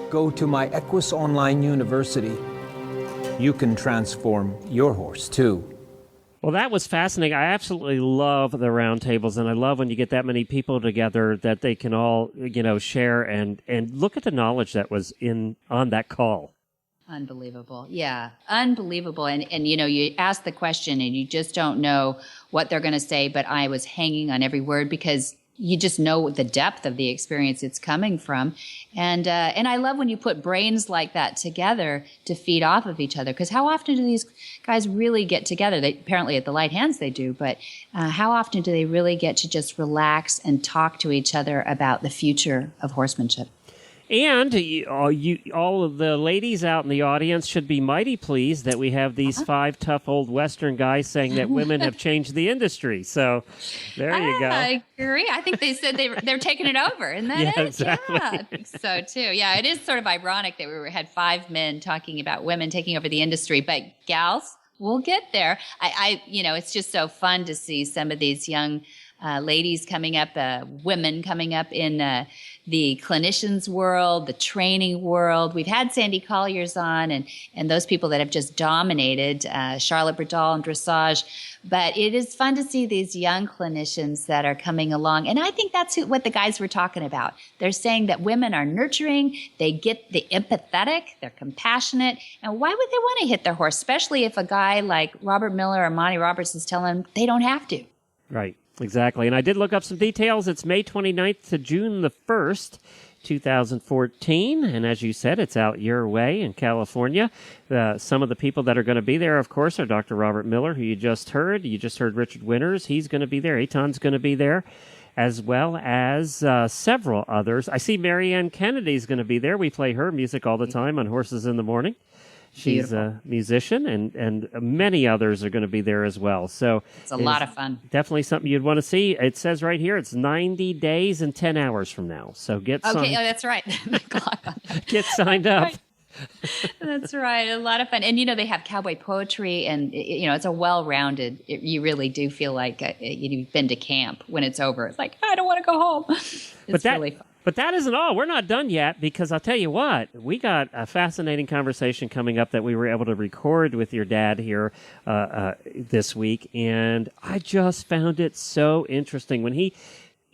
Go to my Equus Online University. You can transform your horse too. Well, that was fascinating. I absolutely love the roundtables, and I love when you get that many people together that they can all, share and look at the knowledge that was on that call. Unbelievable. Yeah, unbelievable. And you ask the question and you just don't know what they're going to say, but I was hanging on every word because you just know the depth of the experience it's coming from. And I love when you put brains like that together to feed off of each other, because how often do these guys really get together? They apparently at the Light Hands they do, but how often do they really get to just relax and talk to each other about the future of horsemanship? And all of the ladies out in the audience should be mighty pleased that we have these five tough old Western guys saying that women have changed the industry. So there you go. I agree. I think they said they're taking it over. Isn't that Yeah, it? exactly. Yeah, I think so too. Yeah, it is sort of ironic that we had five men talking about women taking over the industry, but gals, we'll get there. It's just so fun to see some of these young ladies coming up, women coming up in the clinicians world, the training world. We've had Sandy Collier's on and those people that have just dominated, Charlotte Bradal and dressage. But it is fun to see these young clinicians that are coming along. And I think that's what the guys were talking about. They're saying that women are nurturing, they get the empathetic, they're compassionate. And why would they want to hit their horse, especially if a guy like Robert Miller or Monty Roberts is telling them they don't have to? Right. Exactly. And I did look up some details. It's May 29th to June the 1st, 2014. And as you said, it's out your way in California. Some of the people that are going to be there, of course, are Dr. Robert Miller, who you just heard. You just heard Richard Winters. He's going to be there. Eitan's going to be there, as well as several others. I see Marianne Kennedy's going to be there. We play her music all the time on Horses in the Morning. She's Beautiful. a musician, and many others are going to be there as well. So It's a lot of fun. Definitely something you'd want to see. It says right here it's 90 days and 10 hours from now. So get Okay, that's right. get signed up. Right. That's right. A lot of fun. And, they have cowboy poetry and, it's a well-rounded, you really do feel like you've been to camp when it's over. It's like, I don't want to go home. It's really fun. But that isn't all. We're not done yet, because I'll tell you what, we got a fascinating conversation coming up that we were able to record with your dad here this week, and I just found it so interesting. When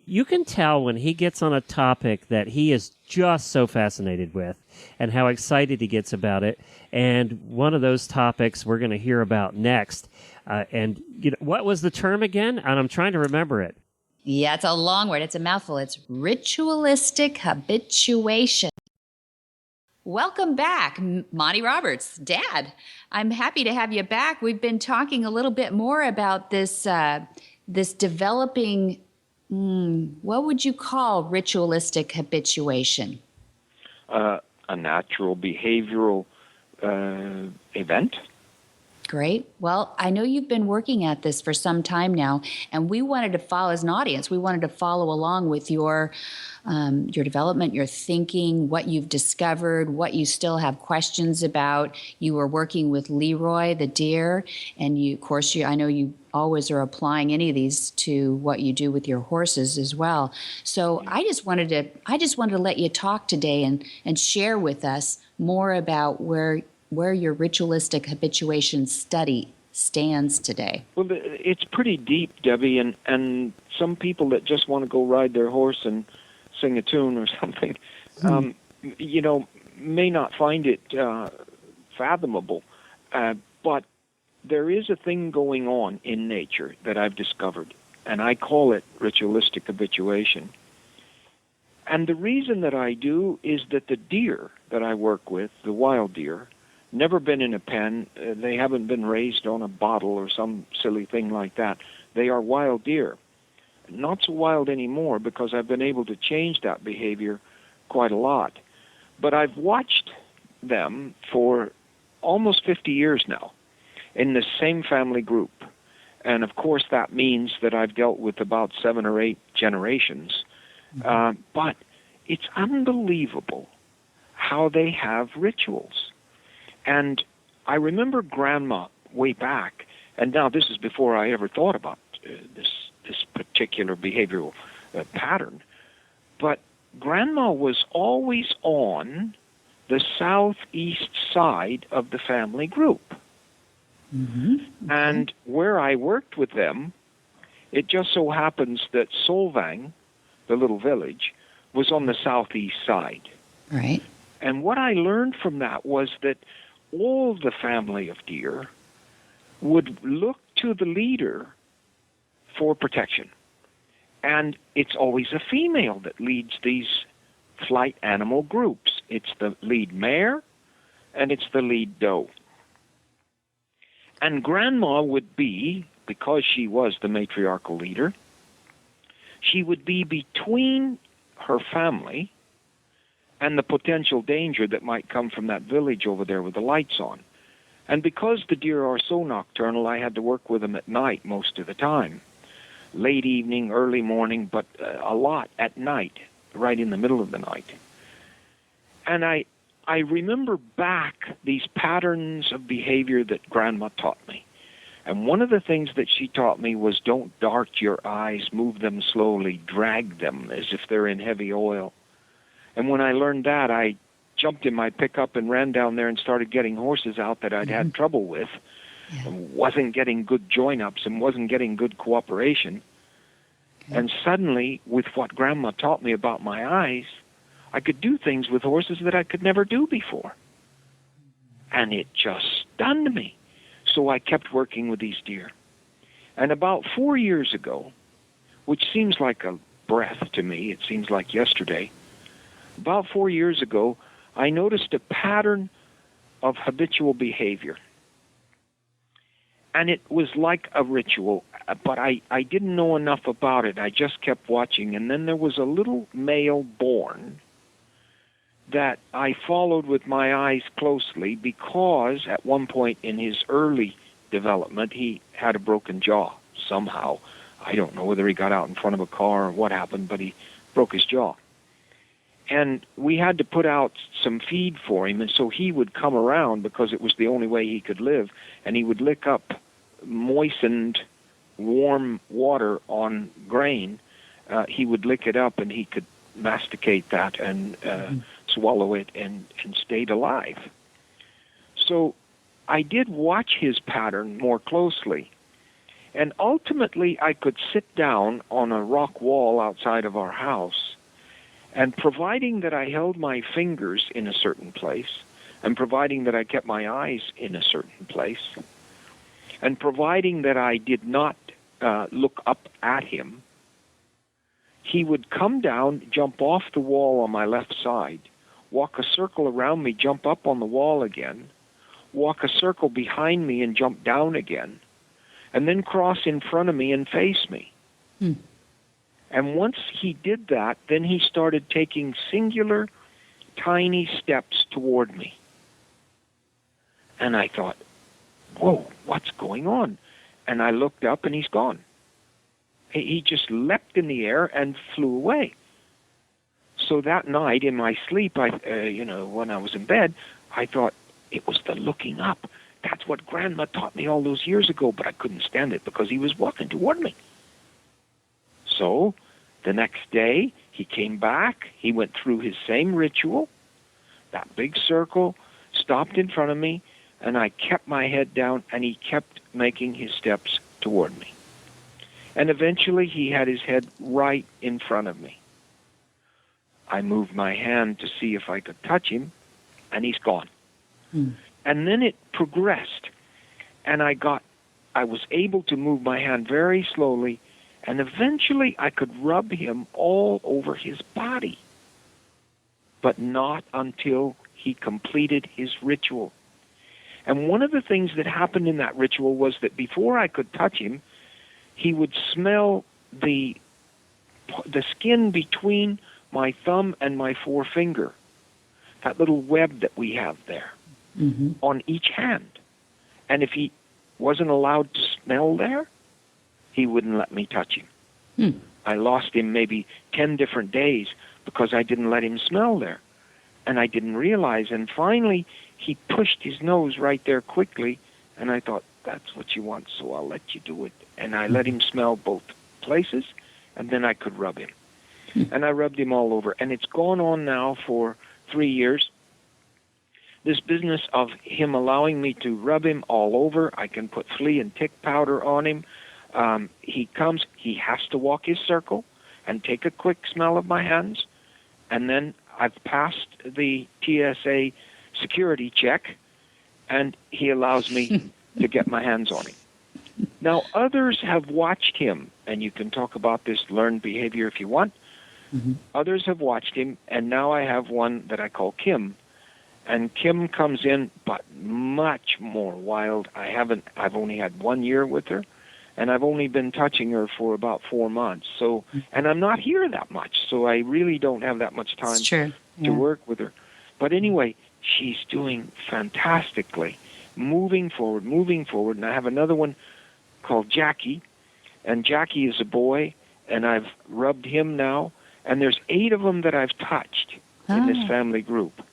You can tell when he gets on a topic that he is just so fascinated with and how excited he gets about it. And one of those topics we're going to hear about next. And what was the term again? And I'm trying to remember it. Yeah, it's a long word. It's a mouthful. It's ritualistic habituation. Welcome back, Monty Roberts, Dad. I'm happy to have you back. We've been talking a little bit more about this developing, what would you call ritualistic habituation? A natural behavioral event. Great. Well, I know you've been working at this for some time now, and we wanted to follow, as an audience, we wanted to follow along with your development, your thinking, what you've discovered, what you still have questions about. You were working with Leroy, the deer, and I know you always are applying any of these to what you do with your horses as well. So I just wanted to let you talk today and share with us more about where your ritualistic habituation study stands today. Well, it's pretty deep, Debbie, and some people that just want to go ride their horse and sing a tune or something, may not find it fathomable. But there is a thing going on in nature that I've discovered, and I call it ritualistic habituation. And the reason that I do is that the deer that I work with, the wild deer, never been in a pen. They haven't been raised on a bottle or some silly thing like that. They are wild deer. Not so wild anymore because I've been able to change that behavior quite a lot. But I've watched them for almost 50 years now in the same family group. And of course that means that I've dealt with about 7 or 8 generations. But it's unbelievable how they have rituals. And I remember Grandma way back, and now this is before I ever thought about this particular behavioral pattern, but Grandma was always on the southeast side of the family group. Mm-hmm. Okay. And where I worked with them, it just so happens that Solvang, the little village, was on the southeast side. Right. And what I learned from that was that all the family of deer would look to the leader for protection. And it's always a female that leads these flight animal groups. It's the lead mare and it's the lead doe. And Grandma would be, because she was the matriarchal leader, she would be between her family and the potential danger that might come from that village over there with the lights on. And because the deer are so nocturnal, I had to work with them at night most of the time. Late evening, early morning, but a lot at night, right in the middle of the night. And I remember back these patterns of behavior that Grandma taught me. And one of the things that she taught me was don't dart your eyes, move them slowly, drag them as if they're in heavy oil. And when I learned that, I jumped in my pickup and ran down there and started getting horses out that I'd had trouble with, and wasn't getting good join-ups and wasn't getting good cooperation. Okay. And suddenly, with what Grandma taught me about my eyes, I could do things with horses that I could never do before. And it just stunned me. So I kept working with these deer. And about 4 years ago, which seems like a breath to me, it seems like yesterday, about 4 years ago, I noticed a pattern of habitual behavior. And it was like a ritual, but I didn't know enough about it. I just kept watching. And then there was a little male born that I followed with my eyes closely because at one point in his early development, he had a broken jaw somehow. I don't know whether he got out in front of a car or what happened, but he broke his jaw. And we had to put out some feed for him, and so he would come around because it was the only way he could live, and he would lick up moistened, warm water on grain. He would lick it up, and he could masticate that and swallow it and stayed alive. So I did watch his pattern more closely, And ultimately, I could sit down on a rock wall outside of our house, and providing that I held my fingers in a certain place, and providing that I kept my eyes in a certain place, and providing that I did not look up at him, he would come down, jump off the wall on my left side, walk a circle around me, jump up on the wall again, walk a circle behind me and jump down again, and then cross in front of me and face me. And once he did that, then he started taking singular, tiny steps toward me. And I thought, whoa, what's going on? And I looked up, and he's gone. He just leapt in the air and flew away. So that night in my sleep, when I was in bed, I thought it was the looking up. That's what Grandma taught me all those years ago, but I couldn't stand it because he was walking toward me. So the next day, he came back. He went through his same ritual, that big circle, stopped in front of me, and I kept my head down, and he kept making his steps toward me. And eventually, he had his head right in front of me. I moved my hand to see if I could touch him, and he's gone. And then it progressed, and I was able to move my hand very slowly, and eventually I could rub him all over his body, but not until he completed his ritual. And one of the things that happened in that ritual was that before I could touch him, he would smell the skin between my thumb and my forefinger, that little web that we have there, on each hand. And if he wasn't allowed to smell there, he wouldn't let me touch him. I lost him maybe 10 different days because I didn't let him smell there. And I didn't realize. And finally, he pushed his nose right there quickly, and I thought, that's what you want, so I'll let you do it. And I let him smell both places, and then I could rub him. And I rubbed him all over. And it's gone on now for 3 years. This business of him allowing me to rub him all over, I can put flea and tick powder on him. He comes, he has to walk his circle and take a quick smell of my hands. And then I've passed the TSA security check, and he allows me to get my hands on him. Now, others have watched him, and you can talk about this learned behavior if you want. Others have watched him, and now I have one that I call Kim. And Kim comes in, but much more wild. I've only had 1 year with her, and I've only been touching her for about 4 months. So, and I'm not here that much, so I really don't have that much time to work with her. But anyway, she's doing fantastically, moving forward. And I have another one called Jackie, and Jackie is a boy, and I've rubbed him now, and there's 8 of them that I've touched in this family group.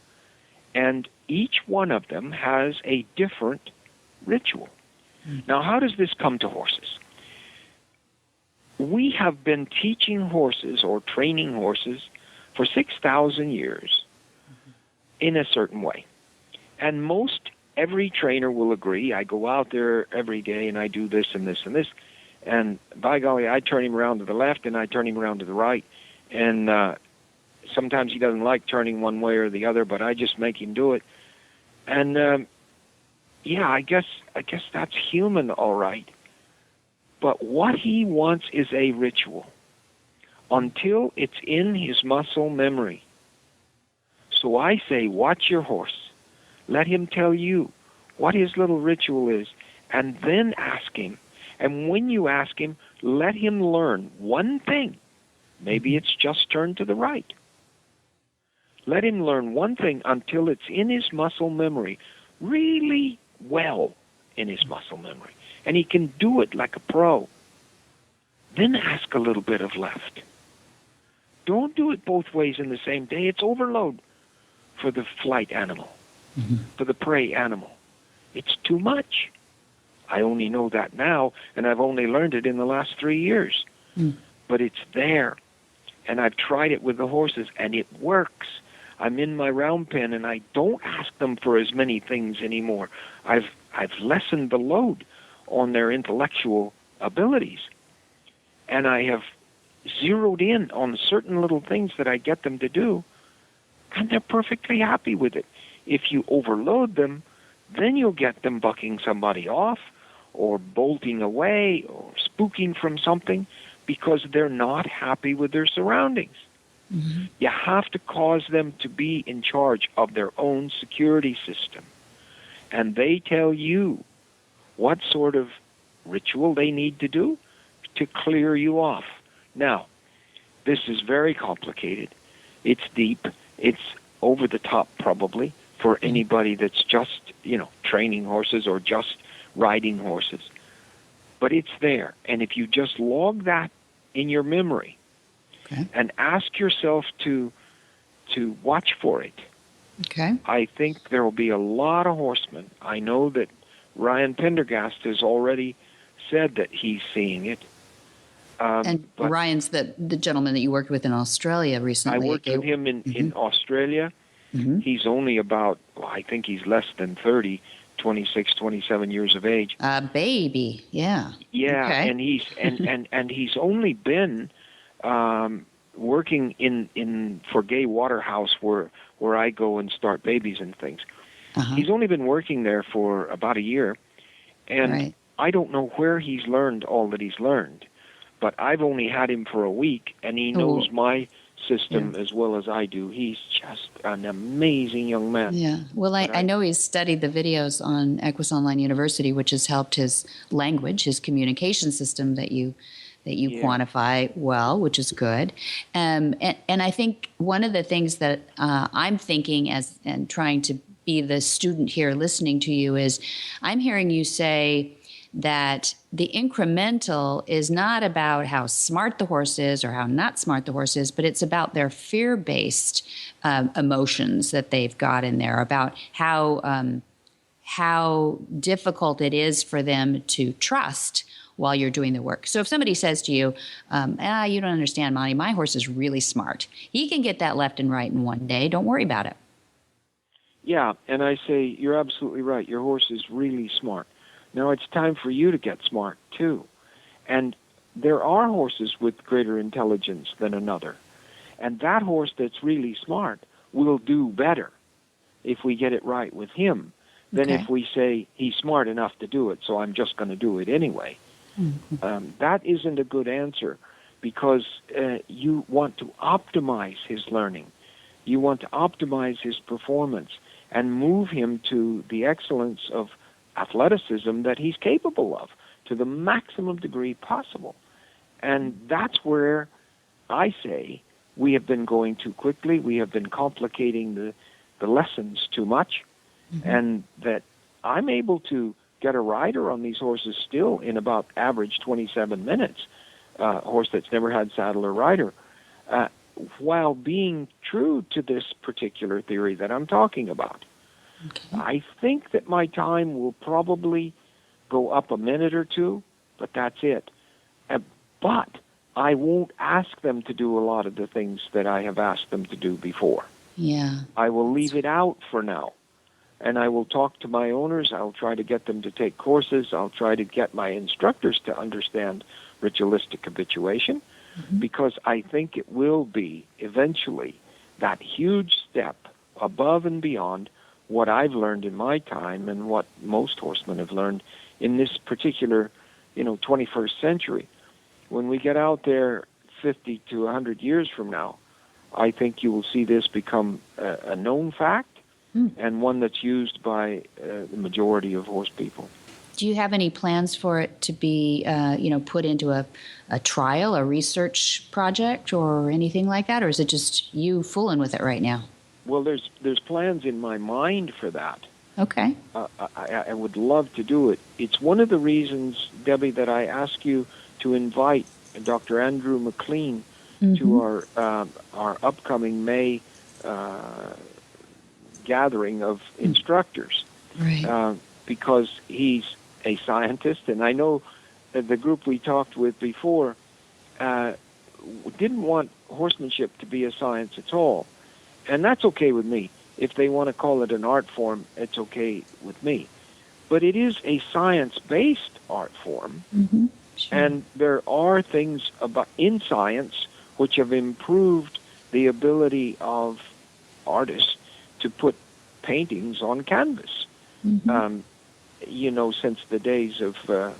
And each one of them has a different ritual. Now, how does this come to horses? We have been teaching horses or training horses for 6,000 years in a certain way. And most every trainer will agree. I go out there every day and I do this and this and this. And by golly, I turn him around to the left and I turn him around to the right. And sometimes he doesn't like turning one way or the other, but I just make him do it. And I guess that's human, all right. But what he wants is a ritual until it's in his muscle memory. So I say, watch your horse. Let him tell you what his little ritual is, and then ask him. And when you ask him, let him learn one thing. Maybe it's just turn to the right. Let him learn one thing until it's in his muscle memory, really well in his muscle memory. And he can do it like a pro. Then ask a little bit of left. Don't do it both ways in the same day. It's overload for the flight animal, for the prey animal. It's too much. I only know that now, and I've only learned it in the last 3 years. But it's there. And I've tried it with the horses, and it works. I'm in my round pen, and I don't ask them for as many things anymore. I've lessened the load on their intellectual abilities. And I have zeroed in on certain little things that I get them to do, and they're perfectly happy with it. If you overload them, then you'll get them bucking somebody off or bolting away or spooking from something because they're not happy with their surroundings. Mm-hmm. You have to cause them to be in charge of their own security system. And they tell you what sort of ritual they need to do to clear you off. Now, this is very complicated. It's deep. It's over the top, probably, for anybody that's just, training horses or just riding horses. But it's there. And if you just log that in your memory and ask yourself to watch for it, I think there will be a lot of horsemen. I know that Ryan Pendergast has already said that he's seeing it. And Ryan's the gentleman that you worked with in Australia recently. I worked with him in Australia. Mm-hmm. He's only about, I think he's less than 30, 26, 27 years of age. A baby, yeah. Yeah, and he's and he's only been working in for Gay Waterhouse where I go and start babies and things. Uh-huh. He's only been working there for about a year, and I don't know where he's learned all that he's learned. But I've only had him for a week, and he knows my system as well as I do. He's just an amazing young man. Yeah. Well, I know he's studied the videos on Equus Online University, which has helped his language, his communication system that you quantify well, which is good. And I think one of the things that I'm thinking and trying to be the student here listening to you is I'm hearing you say that the incremental is not about how smart the horse is or how not smart the horse is, but it's about their fear-based emotions that they've got in there, about how difficult it is for them to trust while you're doing the work. So if somebody says to you, you don't understand, Monty, my horse is really smart. He can get that left and right in one day. Don't worry about it. Yeah, and I say, you're absolutely right. Your horse is really smart. Now it's time for you to get smart, too. And there are horses with greater intelligence than another. And that horse that's really smart will do better if we get it right with him than if we say he's smart enough to do it, so I'm just going to do it anyway. Mm-hmm. That isn't a good answer because you want to optimize his learning. You want to optimize his performance and move him to the excellence of athleticism that he's capable of to the maximum degree possible. And that's where I say we have been going too quickly. We have been complicating the lessons too much. Mm-hmm. And that I'm able to get a rider on these horses still in about average 27 minutes, a horse that's never had saddle or rider, while being true to this particular theory that I'm talking about. Okay. I think that my time will probably go up a minute or two, but that's it. But I won't ask them to do a lot of the things that I have asked them to do before. Yeah. I will leave it out for now. And I will talk to my owners. I'll try to get them to take courses. I'll try to get my instructors to understand ritualistic habituation, because I think it will be eventually that huge step above and beyond what I've learned in my time and what most horsemen have learned in this particular, 21st century. When we get out there 50 to 100 years from now, I think you will see this become a known fact and one that's used by the majority of horse people. Do you have any plans for it to be, put into a trial, a research project, or anything like that, or is it just you fooling with it right now? Well, there's plans in my mind for that. Okay. I would love to do it. It's one of the reasons, Debbie, that I ask you to invite Dr. Andrew McLean to our upcoming May gathering of instructors, right? Because he's a scientist, and I know that the group we talked with before didn't want horsemanship to be a science at all. And that's okay with me. If they want to call it an art form, it's okay with me. But it is a science-based art form, Sure. And there are things in science which have improved the ability of artists to put paintings on canvas. Mm-hmm. Since the days of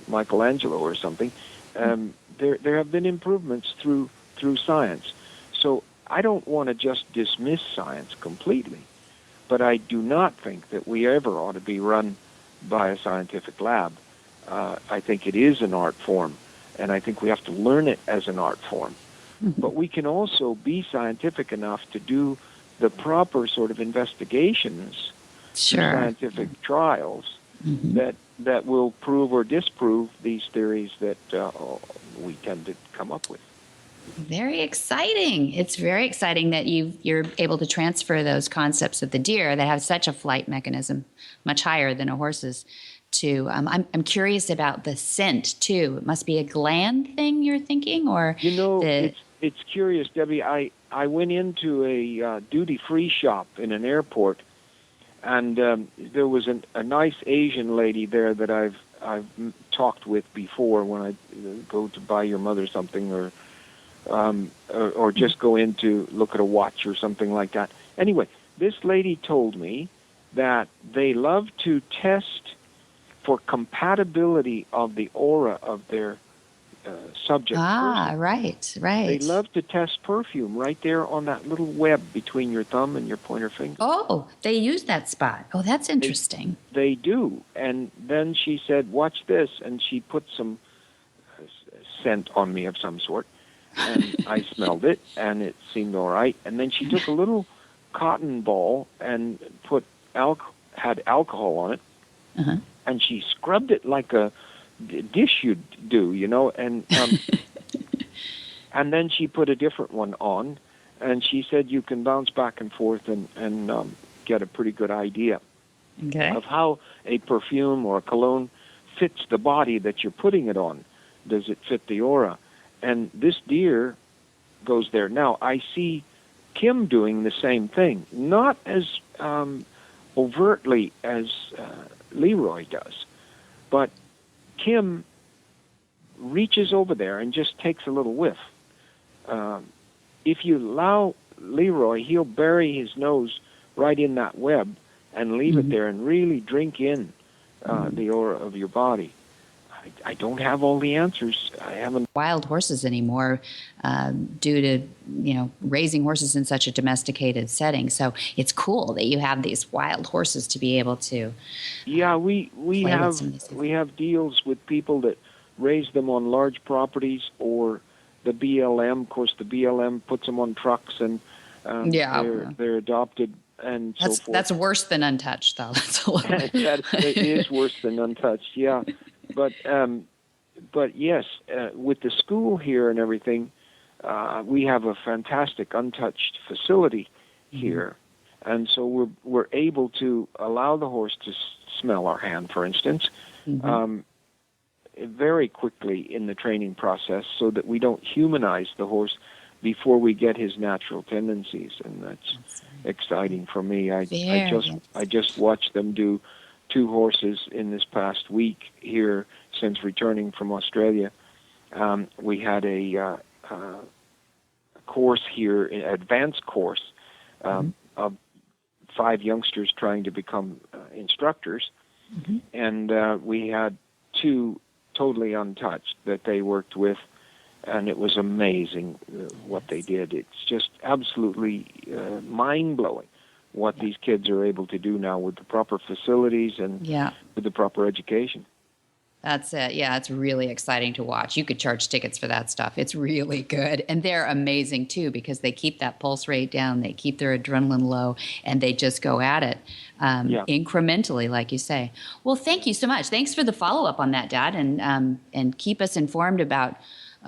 Michelangelo or something, there have been improvements through science. So I don't want to just dismiss science completely, but I do not think that we ever ought to be run by a scientific lab. I think it is an art form, and I think we have to learn it as an art form. Mm-hmm. But we can also be scientific enough to do the proper sort of investigations, Sure. scientific trials, Mm-hmm. that will prove or disprove these theories that we tend to come up with. Very exciting. It's very exciting that you're able to transfer those concepts of the deer that have such a flight mechanism, much higher than a horse's, to I'm curious about the scent too. It must be a gland thing you're thinking, or it's curious, Debbie. I went into a duty-free shop in an airport, and there was a nice Asian lady there that I've talked with before when I go to buy your mother something, or just go in to look at a watch or something like that. Anyway, this lady told me that they love to test for compatibility of the aura of their subject person. Right. They love to test perfume right there on that little web between your thumb and your pointer finger. Oh, they use that spot. Oh, that's interesting. They do. And then she said, watch this, and she put some scent on me of some sort, and I smelled it, and it seemed all right. And then she took a little cotton ball and had alcohol on it, and she scrubbed it like a dish you'd do, and and then she put a different one on, and she said you can bounce back and forth and get a pretty good idea of how a perfume or a cologne fits the body that you're putting it on. Does it fit the aura? And this deer goes there. Now, I see Kim doing the same thing, not as overtly as Leroy does, but Kim reaches over there and just takes a little whiff. If you allow Leroy, he'll bury his nose right in that web and leave it there and really drink in the aura of your body. I don't have all the answers. I haven't. Wild horses anymore due to raising horses in such a domesticated setting. So it's cool that you have these wild horses to be able to. Yeah, we have deals with people that raise them on large properties, or the BLM. Of course, the BLM puts them on trucks, and they're adopted and so forth. That's worse than untouched, though. That's a little bit. It is worse than untouched. Yeah. But yes, with the school here and everything, we have a fantastic untouched facility here, and so we're able to allow the horse to smell our hand, for instance, very quickly in the training process, so that we don't humanize the horse before we get his natural tendencies, and that's exciting for me. I just watched them do 2 horses in this past week here since returning from Australia. We had a course here, an advanced course of 5 youngsters trying to become instructors, and we had 2 totally untouched that they worked with, and it was amazing what they did. It's just absolutely mind-blowing what these kids are able to do now with the proper facilities and with the proper education. That's it. Yeah, it's really exciting to watch. You could charge tickets for that stuff. It's really good. And they're amazing, too, because they keep that pulse rate down, they keep their adrenaline low, and they just go at it incrementally, like you say. Well, thank you so much. Thanks for the follow-up on that, Dad, and keep us informed about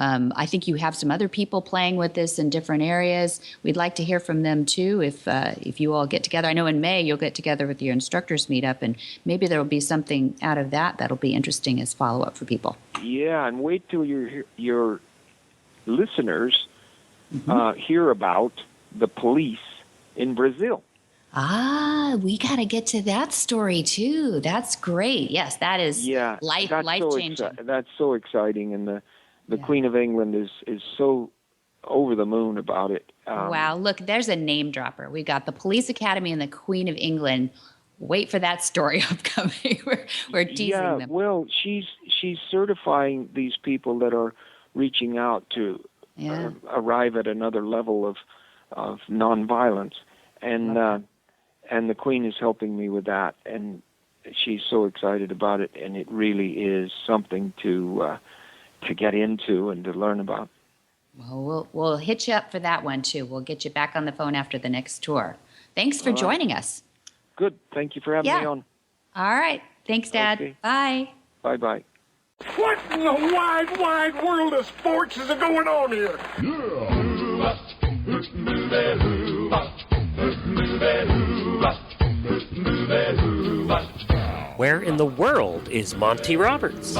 I think you have some other people playing with this in different areas. We'd like to hear from them, too, if you all get together. I know in May you'll get together with your instructors meetup, and maybe there will be something out of that'll be interesting as follow-up for people. Yeah, and wait till your listeners hear about the police in Brazil. We got to get to that story too. That's great. Yes, that is life-changing. That's so exciting, and the Queen of England is so over the moon about it. Wow, look, there's a name dropper. We got the Police Academy and the Queen of England. Wait for that story upcoming. We're teasing them. Yeah, well, she's certifying these people that are reaching out to arrive at another level of nonviolence, and the Queen is helping me with that, and she's so excited about it, and it really is something to get into and to learn about. Well, we'll hit you up for that one too. We'll get you back on the phone after the next tour. Thanks for joining us. Good. Thank you for having me on. All right. Thanks, Dad. Okay. Bye. Bye-bye. What in the wide world of sports is going on here? Where in the world is Monty Roberts?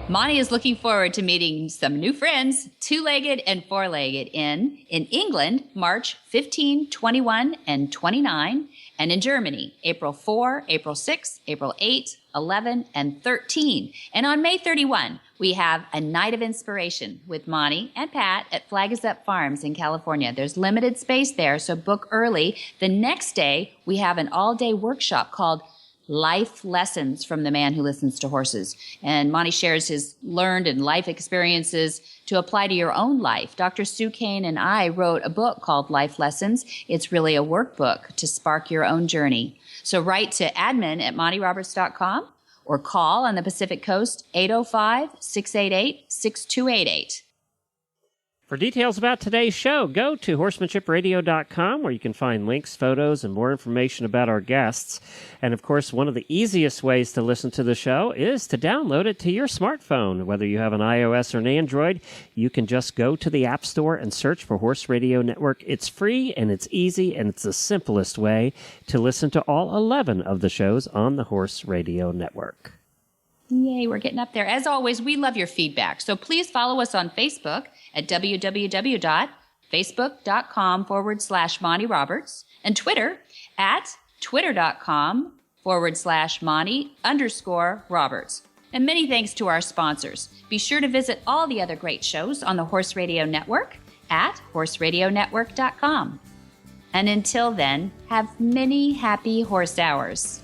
Monty is looking forward to meeting some new friends, two-legged and four-legged, in England, March 15, 21, and 29, and in Germany, April 4, April 6, April 8, 11, and 13. And on May 31, we have a night of inspiration with Monty and Pat at Flag Is Up Farms in California. There's limited space there, so book early. The next day, we have an all-day workshop called Life Lessons from the Man Who Listens to Horses. And Monty shares his learned and life experiences to apply to your own life. Dr. Sue Kane and I wrote a book called Life Lessons. It's really a workbook to spark your own journey. So write to admin@montyroberts.com or call on the Pacific Coast 805-688-6288. For details about today's show, go to horsemanshipradio.com, where you can find links, photos, and more information about our guests. And, of course, one of the easiest ways to listen to the show is to download it to your smartphone. Whether you have an iOS or an Android, you can just go to the App Store and search for Horse Radio Network. It's free, and it's easy, and it's the simplest way to listen to all 11 of the shows on the Horse Radio Network. Yay, we're getting up there. As always, we love your feedback. So please follow us on Facebook at www.facebook.com/Monty Roberts and Twitter at twitter.com/Monty_Roberts. And many thanks to our sponsors. Be sure to visit all the other great shows on the Horse Radio Network at horseradionetwork.com. And until then, have many happy horse hours.